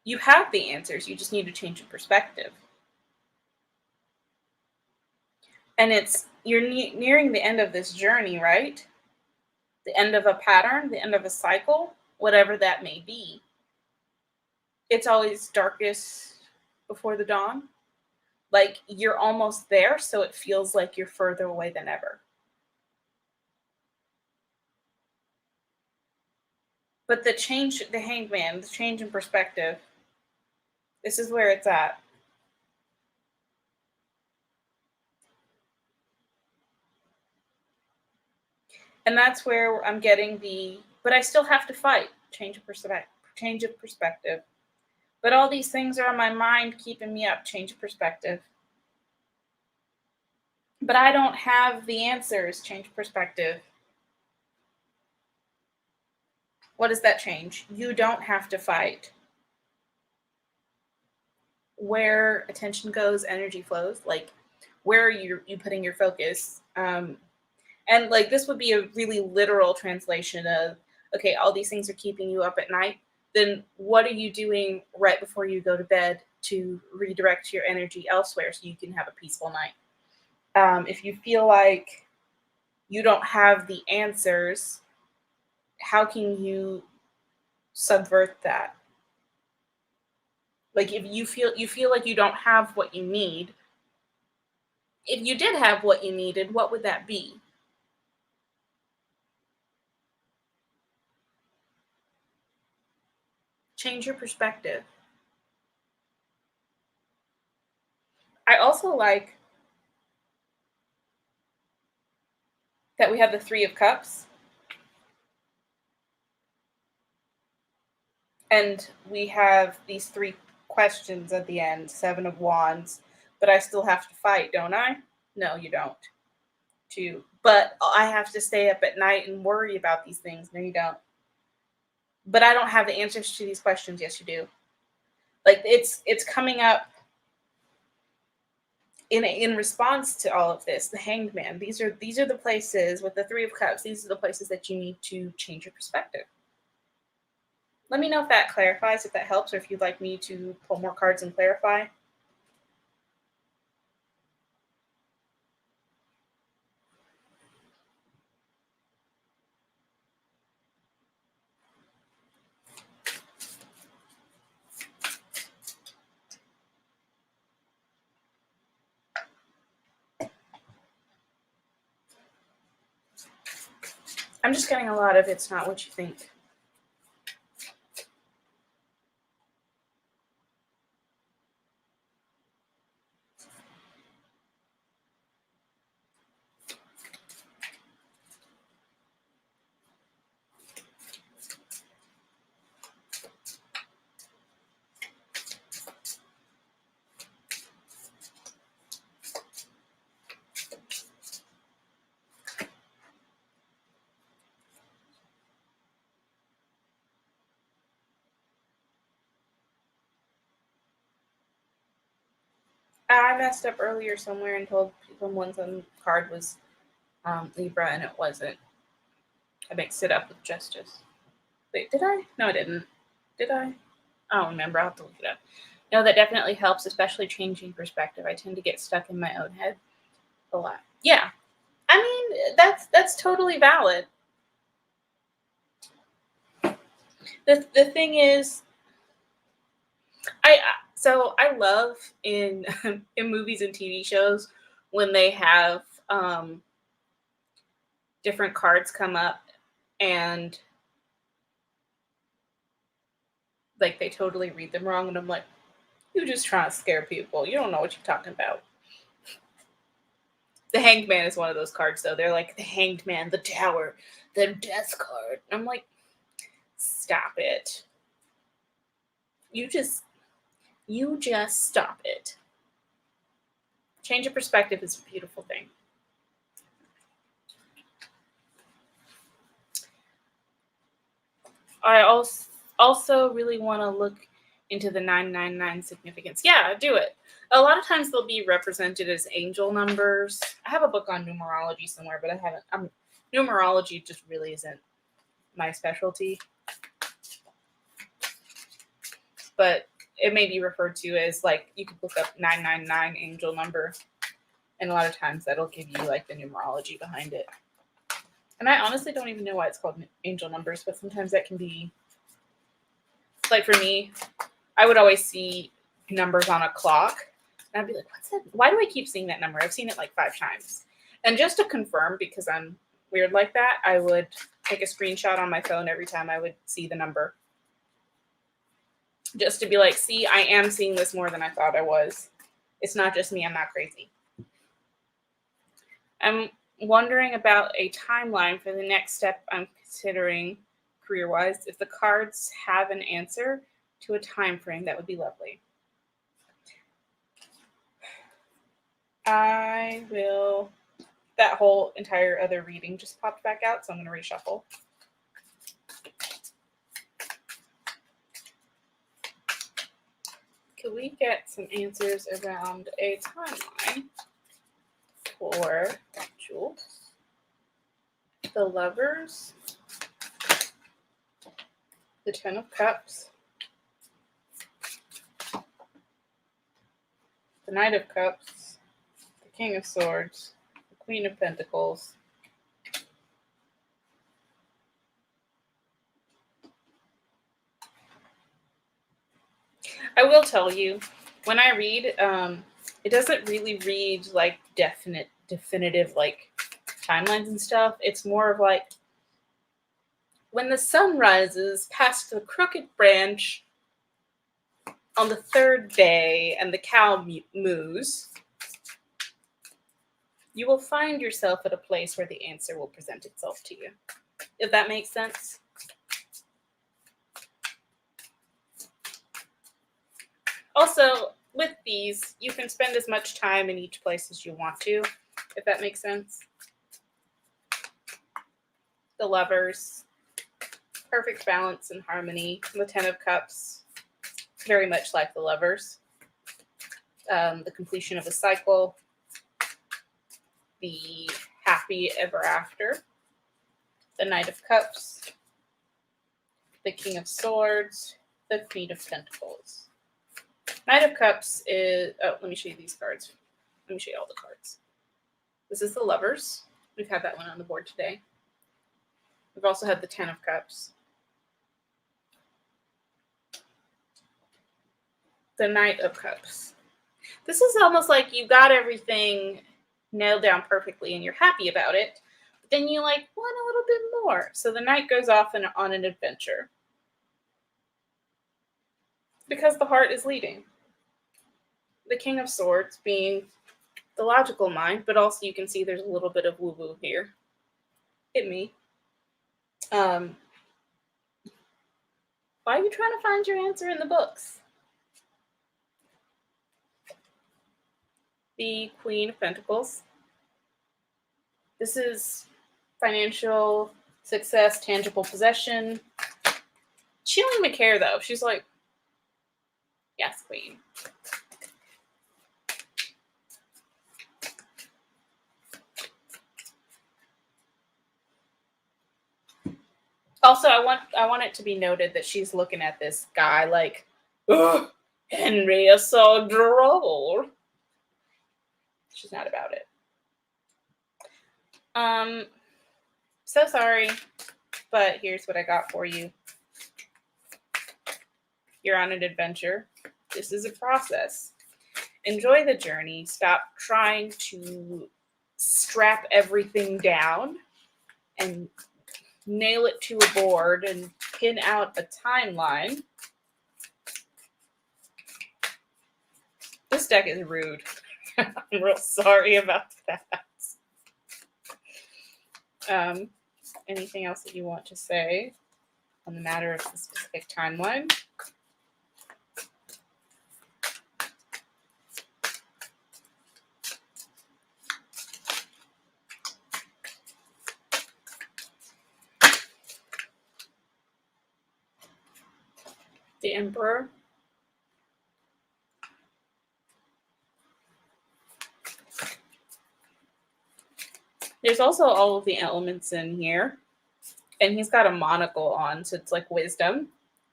you have the answers. You just need to change your perspective. And you're nearing the end of this journey, right? The end of a pattern, the end of a cycle, whatever that may be. It's always darkest before the dawn. Like you're almost there, so it feels like you're further away than ever. But the hanged man, the change in perspective, this is where it's at. And that's where I'm getting but I still have to fight, change of perspective. But all these things are on my mind keeping me up, change of perspective. But I don't have the answers, change of perspective. What does that change? You don't have to fight. Where attention goes, energy flows. Like, where are you putting your focus? And like this would be a really literal translation of, okay, all these things are keeping you up at night. Then what are you doing right before you go to bed to redirect your energy elsewhere so you can have a peaceful night? If you feel like you don't have the answers, how can you subvert that? Like if you feel like you don't have what you need, if you did have what you needed, what would that be? Change your perspective. I also like that we have the Three of Cups and we have these three questions at the end, Seven of Wands. But I still have to fight, don't I? No, you don't. But I have to stay up at night and worry about these things. No, you don't. But I don't have the answers to these questions. Yes, you do. Like it's coming up in response to all of this. The Hanged Man. These are the places with the Three of Cups. These are the places that you need to change your perspective. Let me know if that clarifies, if that helps, or if you'd like me to pull more cards and clarify. I'm just getting a lot of it's not what you think. I messed up earlier somewhere and told someone some card was Libra and it wasn't. I mixed it up with Justice. Wait, did I? No, I didn't. Did I? I don't remember. I'll have to look it up. No, that definitely helps, especially changing perspective. I tend to get stuck in my own head a lot. Yeah. I mean, that's totally valid. The thing is, I love in in movies and TV shows when they have different cards come up and like they totally read them wrong, and I'm like, you're just trying to scare people. You don't know what you're talking about. The Hanged Man is one of those cards, though. They're like the Hanged Man, the Tower, the Death card. I'm like, stop it. You just You just stop it. Change of perspective is a beautiful thing. I also really want to look into the 999 significance. Yeah, do it. A lot of times they'll be represented as angel numbers. I have a book on numerology somewhere, but I haven't. Numerology just really isn't my specialty. But it may be referred to as, like, you could look up 999 angel number, and a lot of times that'll give you like the numerology behind it. And I honestly don't even know why it's called angel numbers, but sometimes that can be, like for me, I would always see numbers on a clock, and I'd be like, what's that? Why do I keep seeing that number? I've seen it like 5 times. And just to confirm, because I'm weird like that, I would take a screenshot on my phone every time I would see the number. Just to be like, see, I am seeing this more than I thought I was. It's not just me, I'm not crazy. I'm wondering about a timeline for the next step I'm considering career-wise. If the cards have an answer to a time frame, that would be lovely. I will. That whole entire other reading just popped back out, so I'm going to reshuffle. Could we get some answers around a timeline for Jules, the Lovers, the 10 of Cups, the Knight of Cups, the King of Swords, the Queen of Pentacles, I will tell you, when I read, it doesn't really read like definitive like timelines and stuff. It's more of like, when the sun rises past the crooked branch on the 3rd day and the cow moos, you will find yourself at a place where the answer will present itself to you. If that makes sense. Also, with these, you can spend as much time in each place as you want to, if that makes sense. The Lovers, perfect balance and harmony. The 10 of Cups, very much like the Lovers. The completion of a cycle. The happy ever after. The Knight of Cups. The King of Swords. The Queen of Pentacles. Knight of Cups is, let me show you these cards. Let me show you all the cards. This is the Lovers. We've had that one on the board today. We've also had the 10 of Cups. The Knight of Cups. This is almost like you got everything nailed down perfectly and you're happy about it, but then you like want a little bit more. So the Knight goes off on an adventure because the heart is leading. The King of Swords being the logical mind, but also you can see there's a little bit of woo-woo here. Hit me. Why are you trying to find your answer in the books? The Queen of Pentacles. This is financial success, tangible possession. She don't even care though. She's like, yes, Queen. Also, I want it to be noted that she's looking at this guy like, oh, Henry is so droll. She's not about it. So sorry, but here's what I got for you. You're on an adventure. This is a process. Enjoy the journey. Stop trying to strap everything down and nail it to a board and pin out a timeline. This deck is rude. I'm real sorry about that. Anything else that you want to say on the matter of the specific timeline? The Emperor. There's also all of the elements in here. And he's got a monocle on, so it's like wisdom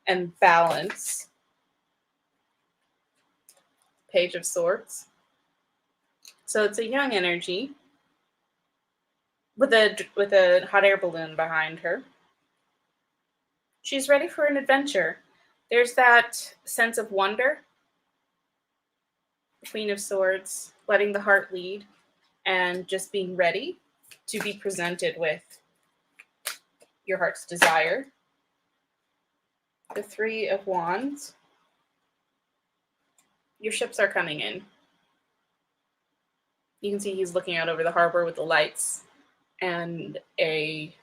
and balance. Page of Swords. So it's a young energy with a hot air balloon behind her. She's ready for an adventure. There's that sense of wonder. Queen of Swords, letting the heart lead, and just being ready to be presented with your heart's desire. The Three of Wands. Your ships are coming in. You can see he's looking out over the harbor with the lights and a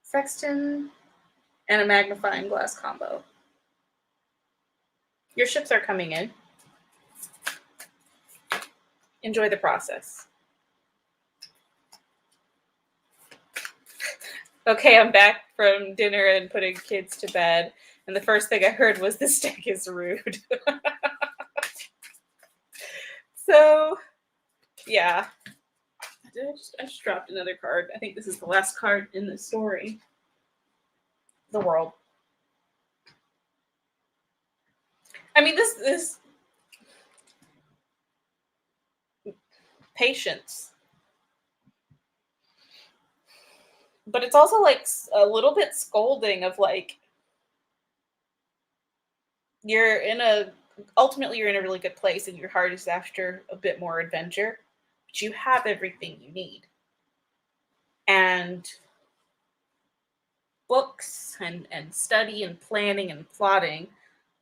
sextant and a magnifying glass combo. Your ships are coming in. Enjoy the process. Okay, I'm back from dinner and putting kids to bed, and the first thing I heard was this deck is rude. So, yeah. I just dropped another card. I think this is the last card in the story. The World. I mean, this patience. But it's also like a little bit scolding of like, ultimately you're in a really good place and your heart is after a bit more adventure, but you have everything you need. And books and study and planning and plotting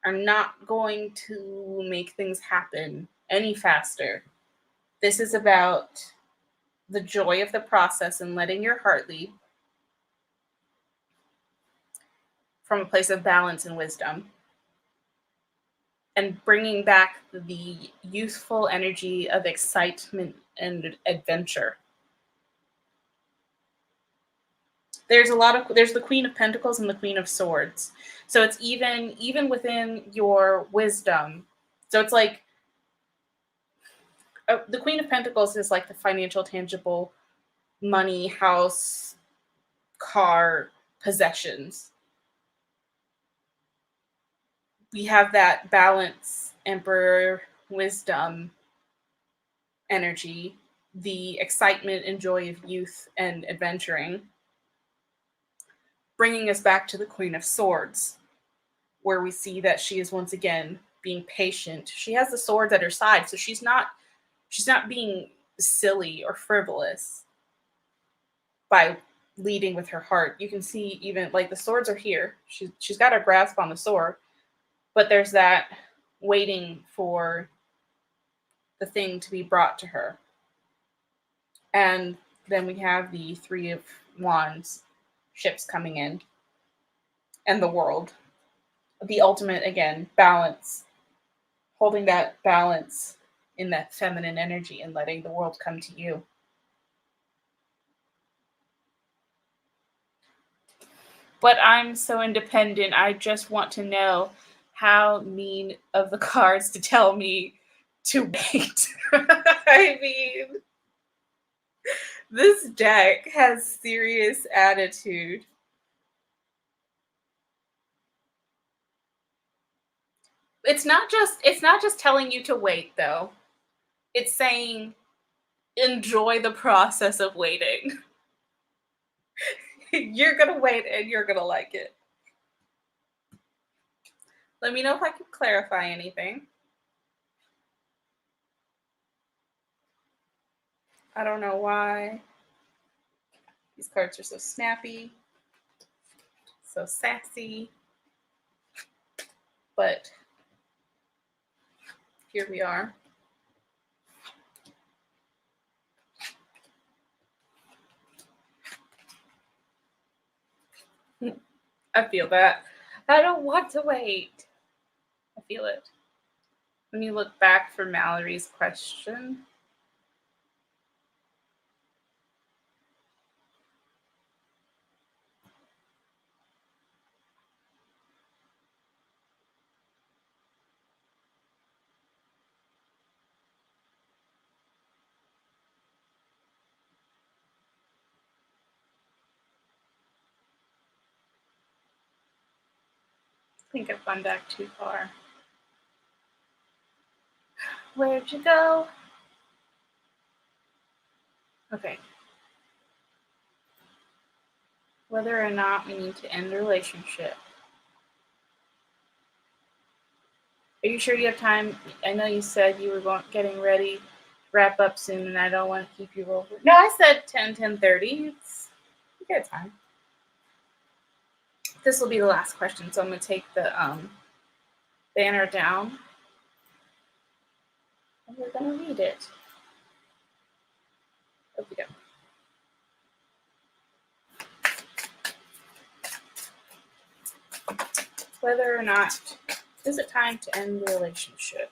are not going to make things happen any faster. This is about the joy of the process and letting your heart lead from a place of balance and wisdom, and bringing back the youthful energy of excitement and adventure. There's the Queen of Pentacles and the Queen of Swords. So it's even within your wisdom. So it's like the Queen of Pentacles is like the financial, tangible money, house, car, possessions. We have that balance, Emperor, wisdom, energy, the excitement and joy of youth and adventuring, bringing us back to the Queen of Swords, where we see that she is once again being patient. She has the swords at her side, so she's not being silly or frivolous by leading with her heart. You can see even like the swords are here. She's got her grasp on the sword, but there's that waiting for the thing to be brought to her. And then we have the Three of Wands, ships coming in, and the World. The ultimate, again, balance, holding that balance in that feminine energy and letting the world come to you. But I'm so independent. I just want to know how mean of the cards to tell me to wait. I mean, this deck has serious attitude. It's not just telling you to wait though. It's saying enjoy the process of waiting. You're going to wait and you're going to like it. Let me know if I can clarify anything. I don't know why these cards are so snappy, so sassy, but here we are. I feel that. I don't want to wait. I feel it. Let me look back for Mallory's question. think I've gone back too far. Where'd you go? Okay. Whether or not we need to end the relationship. Are you sure you have time? I know you said you were getting ready to wrap up soon, and I don't want to keep you over. No, I said 10:30. It's you got time. This will be the last question, so I'm going to take the banner down, and we're going to read it. Okay. Whether or not is it time to end the relationship?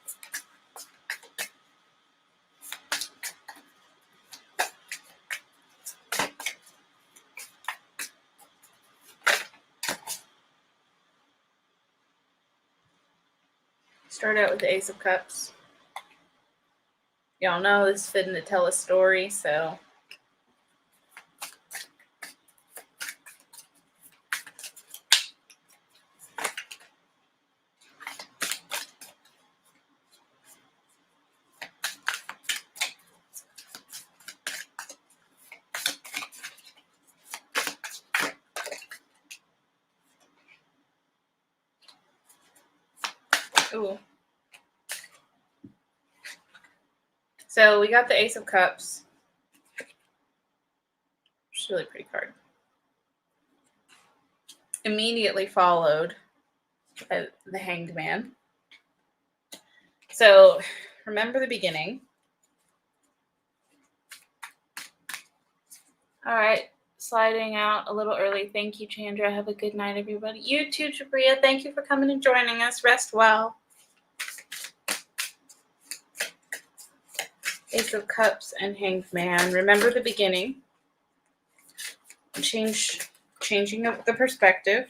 Start out with the Ace of Cups. Y'all know this is fitting to tell a story, so ooh. So we got the Ace of Cups. It's a really pretty card. Immediately followed by the Hanged Man. So remember the beginning. All right, sliding out a little early. Thank you, Chandra. Have a good night, everybody. You too, Jabria. Thank you for coming and joining us. Rest well. Ace of Cups and Hanged Man. Remember the beginning. Changing of the perspective.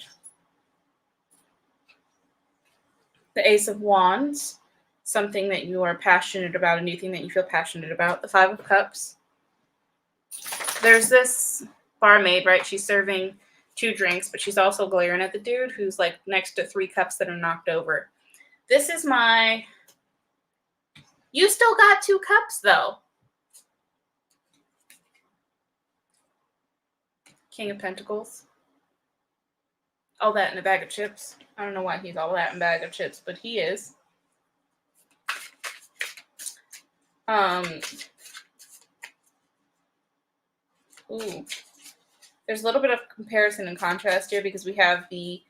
The Ace of Wands. Something that you are passionate about, a new thing that you feel passionate about. The Five of Cups. There's this barmaid, right? She's serving 2 drinks, but she's also glaring at the dude who's like next to 3 cups that are knocked over. This is my... You still got 2 cups, though. King of Pentacles. All that in a bag of chips. I don't know why he's all that in a bag of chips, but he is. Ooh. There's a little bit of comparison and contrast here because we have the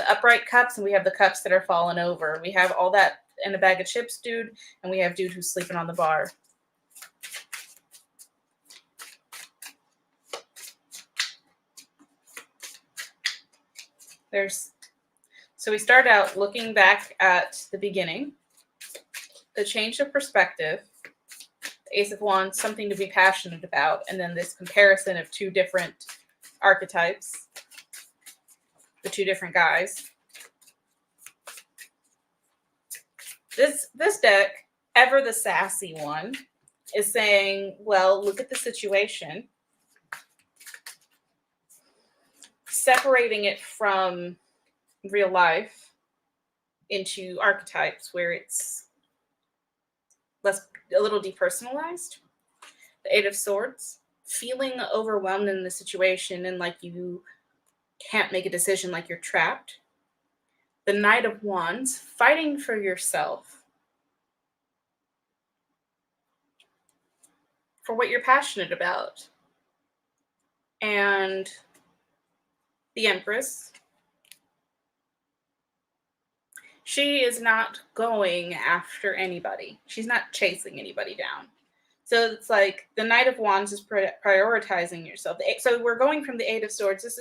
upright cups and we have the cups that are fallen over. We have all that in a bag of chips, dude, and we have dude who's sleeping on the bar. So we start out looking back at the beginning, the change of perspective, the Ace of Wands, something to be passionate about, and then this comparison of 2 different archetypes, the 2 different guys. This deck, ever the sassy one, is saying, well, look at the situation, separating it from real life into archetypes where it's a little depersonalized. The Eight of Swords, feeling overwhelmed in the situation and like you can't make a decision, like you're trapped. The Knight of Wands, fighting for yourself, for what you're passionate about. And the Empress, she is not going after anybody. She's not chasing anybody down. So it's like the Knight of Wands is prioritizing yourself. So we're going from the Eight of Swords. This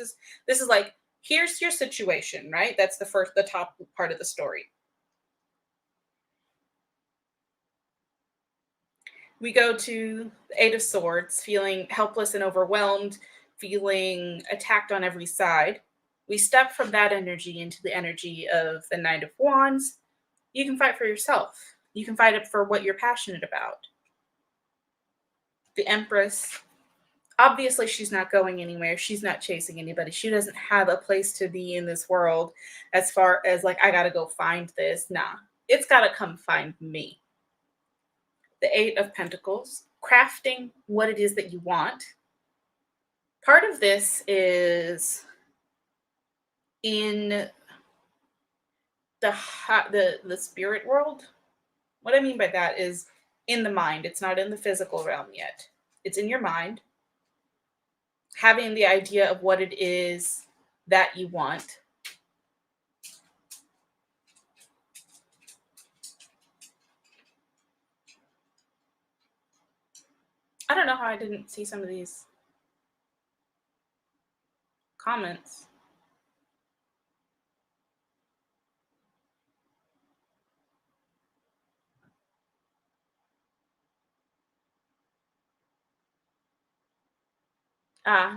is like, here's your situation, right? That's the top part of the story. We go to the Eight of Swords, feeling helpless and overwhelmed, feeling attacked on every side. We step from that energy into the energy of the Knight of Wands. You can fight for yourself. You can fight it for what you're passionate about. The Empress, Obviously, she's not going anywhere. She's not chasing anybody. She doesn't have a place to be in this world as far as like, I got to go find this. Nah, it's got to come find me. The Eight of Pentacles, crafting what it is that you want. Part of this is in the spirit world. What I mean by that is in the mind. It's not in the physical realm yet. It's in your mind. Having the idea of what it is that you want. I don't know how I didn't see some of these comments.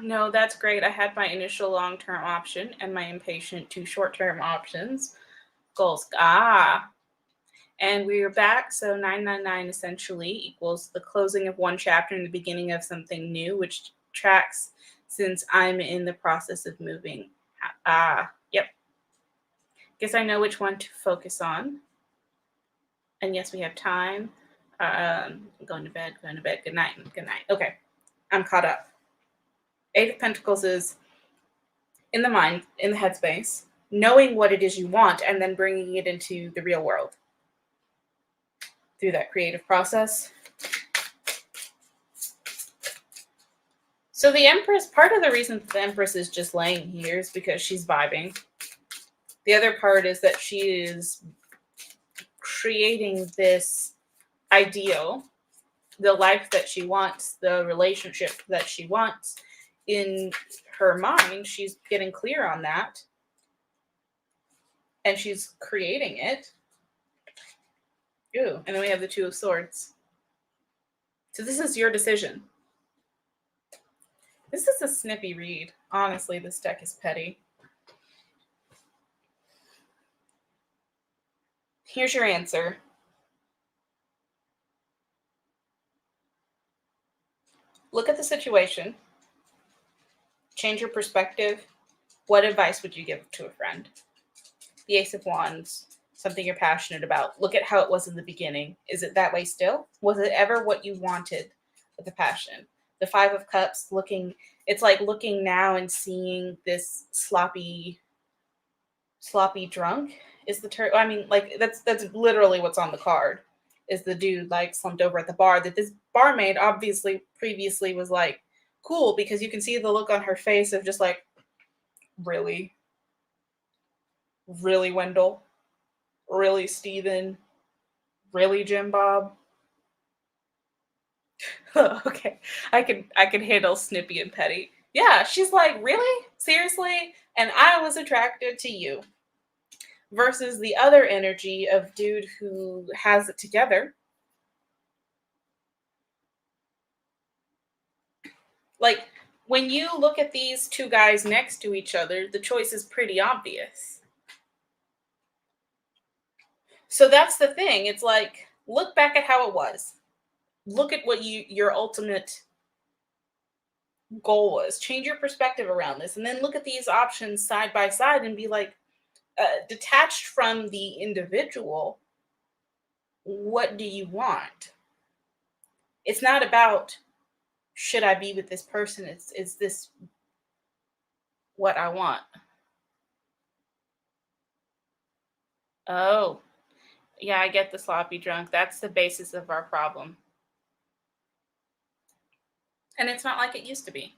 No, that's great. I had my initial long-term option and my impatient to short-term options. Goals. And we are back. So 999 essentially equals the closing of one chapter and the beginning of something new, which tracks since I'm in the process of moving. Yep. Guess I know which one to focus on. And yes, we have time. Going to bed. Good night. Okay, I'm caught up. Eight of Pentacles is in the mind, in the headspace, knowing what it is you want and then bringing it into the real world through that creative process. So the Empress, part of the reason the Empress is just laying here is because she's vibing. The other part is that she is creating this ideal, the life that she wants, the relationship that she wants. In her mind, she's getting clear on that. And she's creating it. Ooh, and then we have the Two of Swords. So this is your decision. This is a snippy read. Honestly, this deck is petty. Here's your answer. Look at the situation. Change your perspective. What advice would you give to a friend? The Ace of Wands, something you're passionate about. Look at how it was in the beginning. Is it that way still? Was it ever what you wanted with the passion? The Five of Cups, it's like looking now and seeing this sloppy drunk is the term. I mean, like that's literally what's on the card. Is the dude like slumped over at the bar that this barmaid obviously previously was like cool, because you can see the look on her face of just like, really Wendell, really Steven, really Jim Bob. Okay, I can handle snippy and petty. Yeah, she's like, really? Seriously? And I was attracted to you. Versus the other energy of dude who has it together. Like, when you look at these two guys next to each other, the choice is pretty obvious. So that's the thing. It's like, look back at how it was. Look at what your ultimate goal was. Change your perspective around this. And then look at these options side by side and be like, detached from the individual, what do you want? It's not about, should I be with this person? Is this what I want? Oh, yeah, I get the sloppy drunk. That's the basis of our problem. And it's not like it used to be.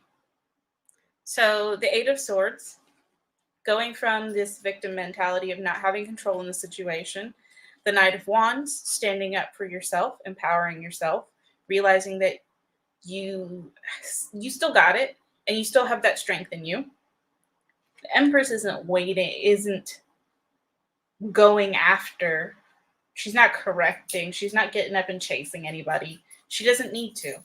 So the Eight of Swords, going from this victim mentality of not having control in the situation, the Knight of Wands, standing up for yourself, empowering yourself, realizing that you still got it and you still have that strength in you. The Empress isn't going after, she's not correcting, she's not getting up and chasing anybody. She doesn't need to.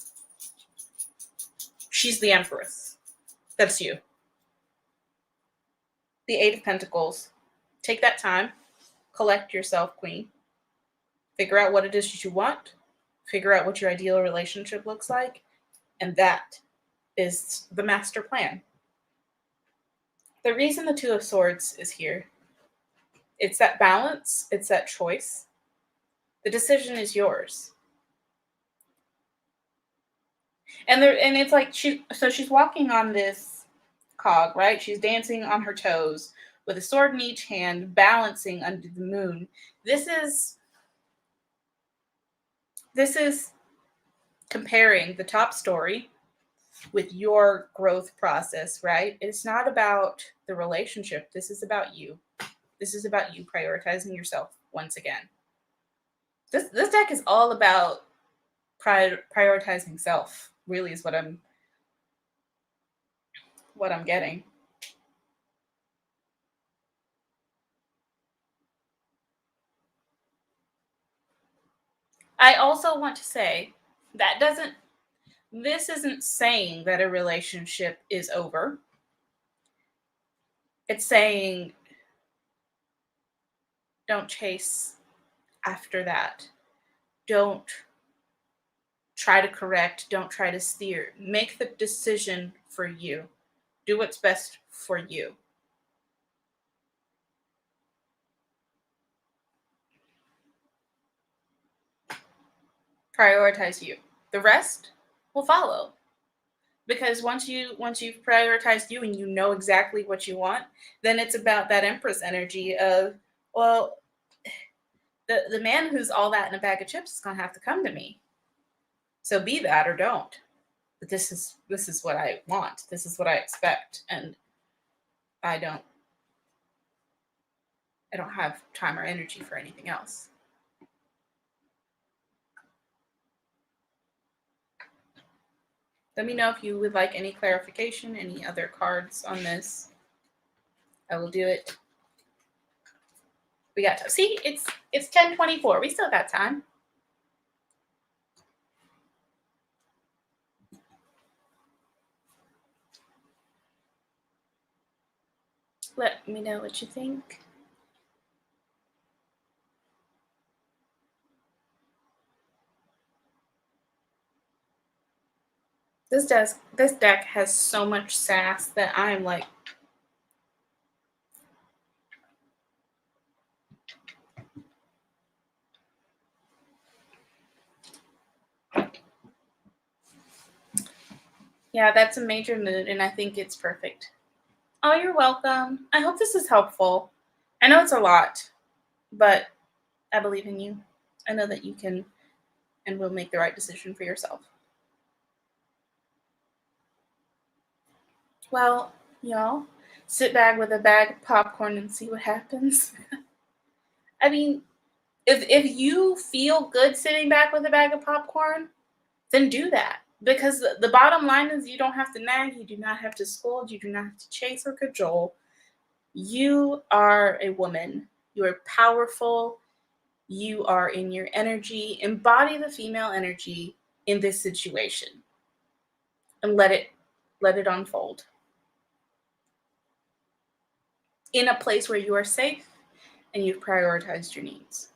She's the Empress. That's you. The Eight of Pentacles. Take that time. Collect yourself, Queen. Figure out what it is that you want. Figure out what your ideal relationship looks like. And that is the master plan. The reason the Two of Swords is here, it's that balance, it's that choice. The decision is yours. And it's like she's walking on this cog, right? She's dancing on her toes with a sword in each hand, balancing under the moon. This is comparing the top story with your growth process, right? It's not about the relationship. This is about you. This is about you prioritizing yourself once again. This deck is all about prioritizing self. Really, is what I'm getting. I also want to say that this isn't saying that a relationship is over. It's saying don't chase after that. Don't try to correct. Don't try to steer. Make the decision for you. Do what's best for you. Prioritize you. The rest will follow. Because once you've prioritized you and you know exactly what you want, then it's about that Empress energy of, well, the man who's all that in a bag of chips is gonna have to come to me. So be that or don't. But this is what I want. This is what I expect, and I don't have time or energy for anything else. Let me know if you would like any clarification, any other cards on this. I will do it. We got time. See, it's 10:24. We still got time. Let me know what you think. This deck has so much sass that I'm like, yeah, that's a major mood, and I think it's perfect. Oh, you're welcome. I hope this is helpful. I know it's a lot, but I believe in you. I know that you can and will make the right decision for yourself. Well, y'all, sit back with a bag of popcorn and see what happens. I mean, if you feel good sitting back with a bag of popcorn, then do that. Because the bottom line is you don't have to nag, you do not have to scold, you do not have to chase or cajole. You are a woman. You are powerful. You are in your energy. Embody the female energy in this situation and let it unfold in a place where you are safe and you've prioritized your needs.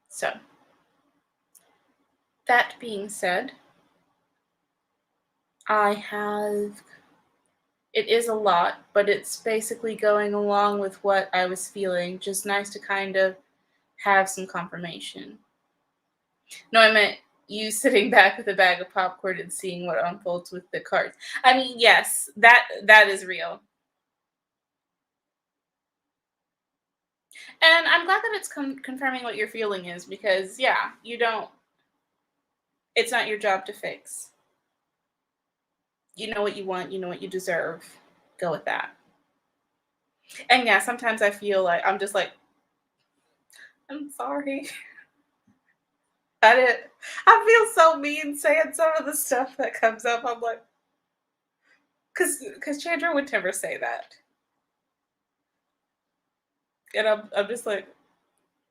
So, that being said, it is a lot, but it's basically going along with what I was feeling. Just nice to kind of have some confirmation. No, I meant you sitting back with a bag of popcorn and seeing what unfolds with the cards. I mean, yes, that is real. And I'm glad that it's confirming what your feeling is because, yeah, it's not your job to fix. You know what you want, you know what you deserve. Go with that. And yeah, sometimes I feel like I'm just like, I'm sorry. I feel so mean saying some of the stuff that comes up. I'm like, because Chandra would never say that. And I'm just like,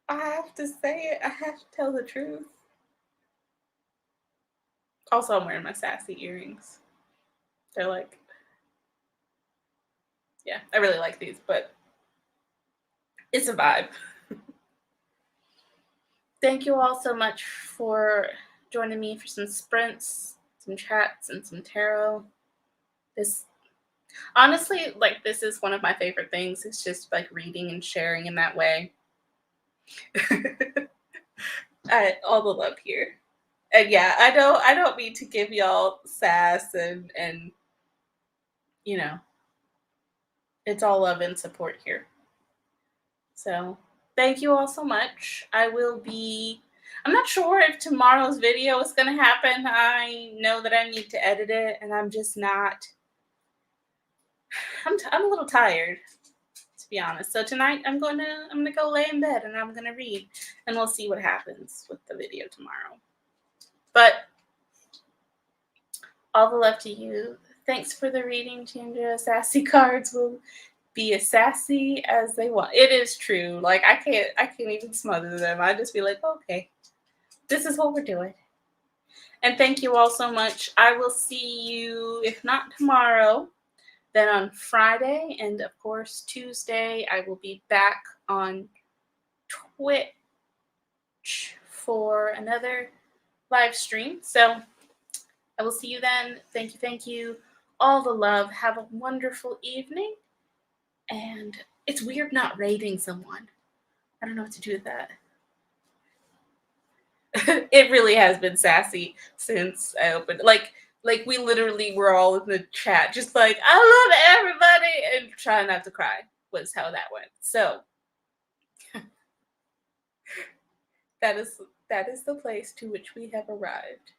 I have to say it. I have to tell the truth. Also, I'm wearing my sassy earrings. They're like, yeah, I really like these, but it's a vibe. Thank you all so much for joining me for some sprints, some chats, and some tarot. This honestly, like, this is one of my favorite things. It's just like reading and sharing in that way. All the love here. And yeah, I don't mean to give y'all sass and you know, it's all love and support here. So thank you all so much. I'm not sure if tomorrow's video is gonna happen. I know that I need to edit it and I'm just not I'm a little tired, to be honest. So tonight I'm gonna go lay in bed and I'm gonna read and we'll see what happens with the video tomorrow. But all the love to you. Thanks for the reading, Chandra. Sassy cards will be as sassy as they want. It is true. Like I can't even smother them. I just be like, okay, this is what we're doing. And thank you all so much. I will see you, if not tomorrow, then on Friday, and of course Tuesday. I will be back on Twitch for another live stream. So I will see you then. Thank you, thank you. All the love. Have a wonderful evening. And it's weird not rating someone. I don't know what to do with that. It really has been sassy since I opened. Like we literally were all in the chat, just like, I love everybody, and trying not to cry was how that went. So that is the place to which we have arrived.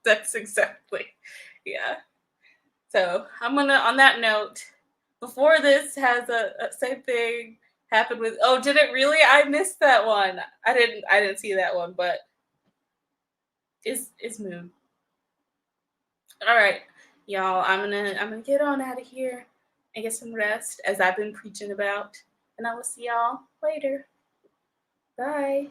That's exactly, yeah. So I'm gonna, on that note, before this has a same thing happened with, oh, did it really? I missed that one. I didn't see that one, but is Moon. All right, y'all. I'm gonna get on out of here and get some rest, as I've been preaching about, and I will see y'all later. Bye.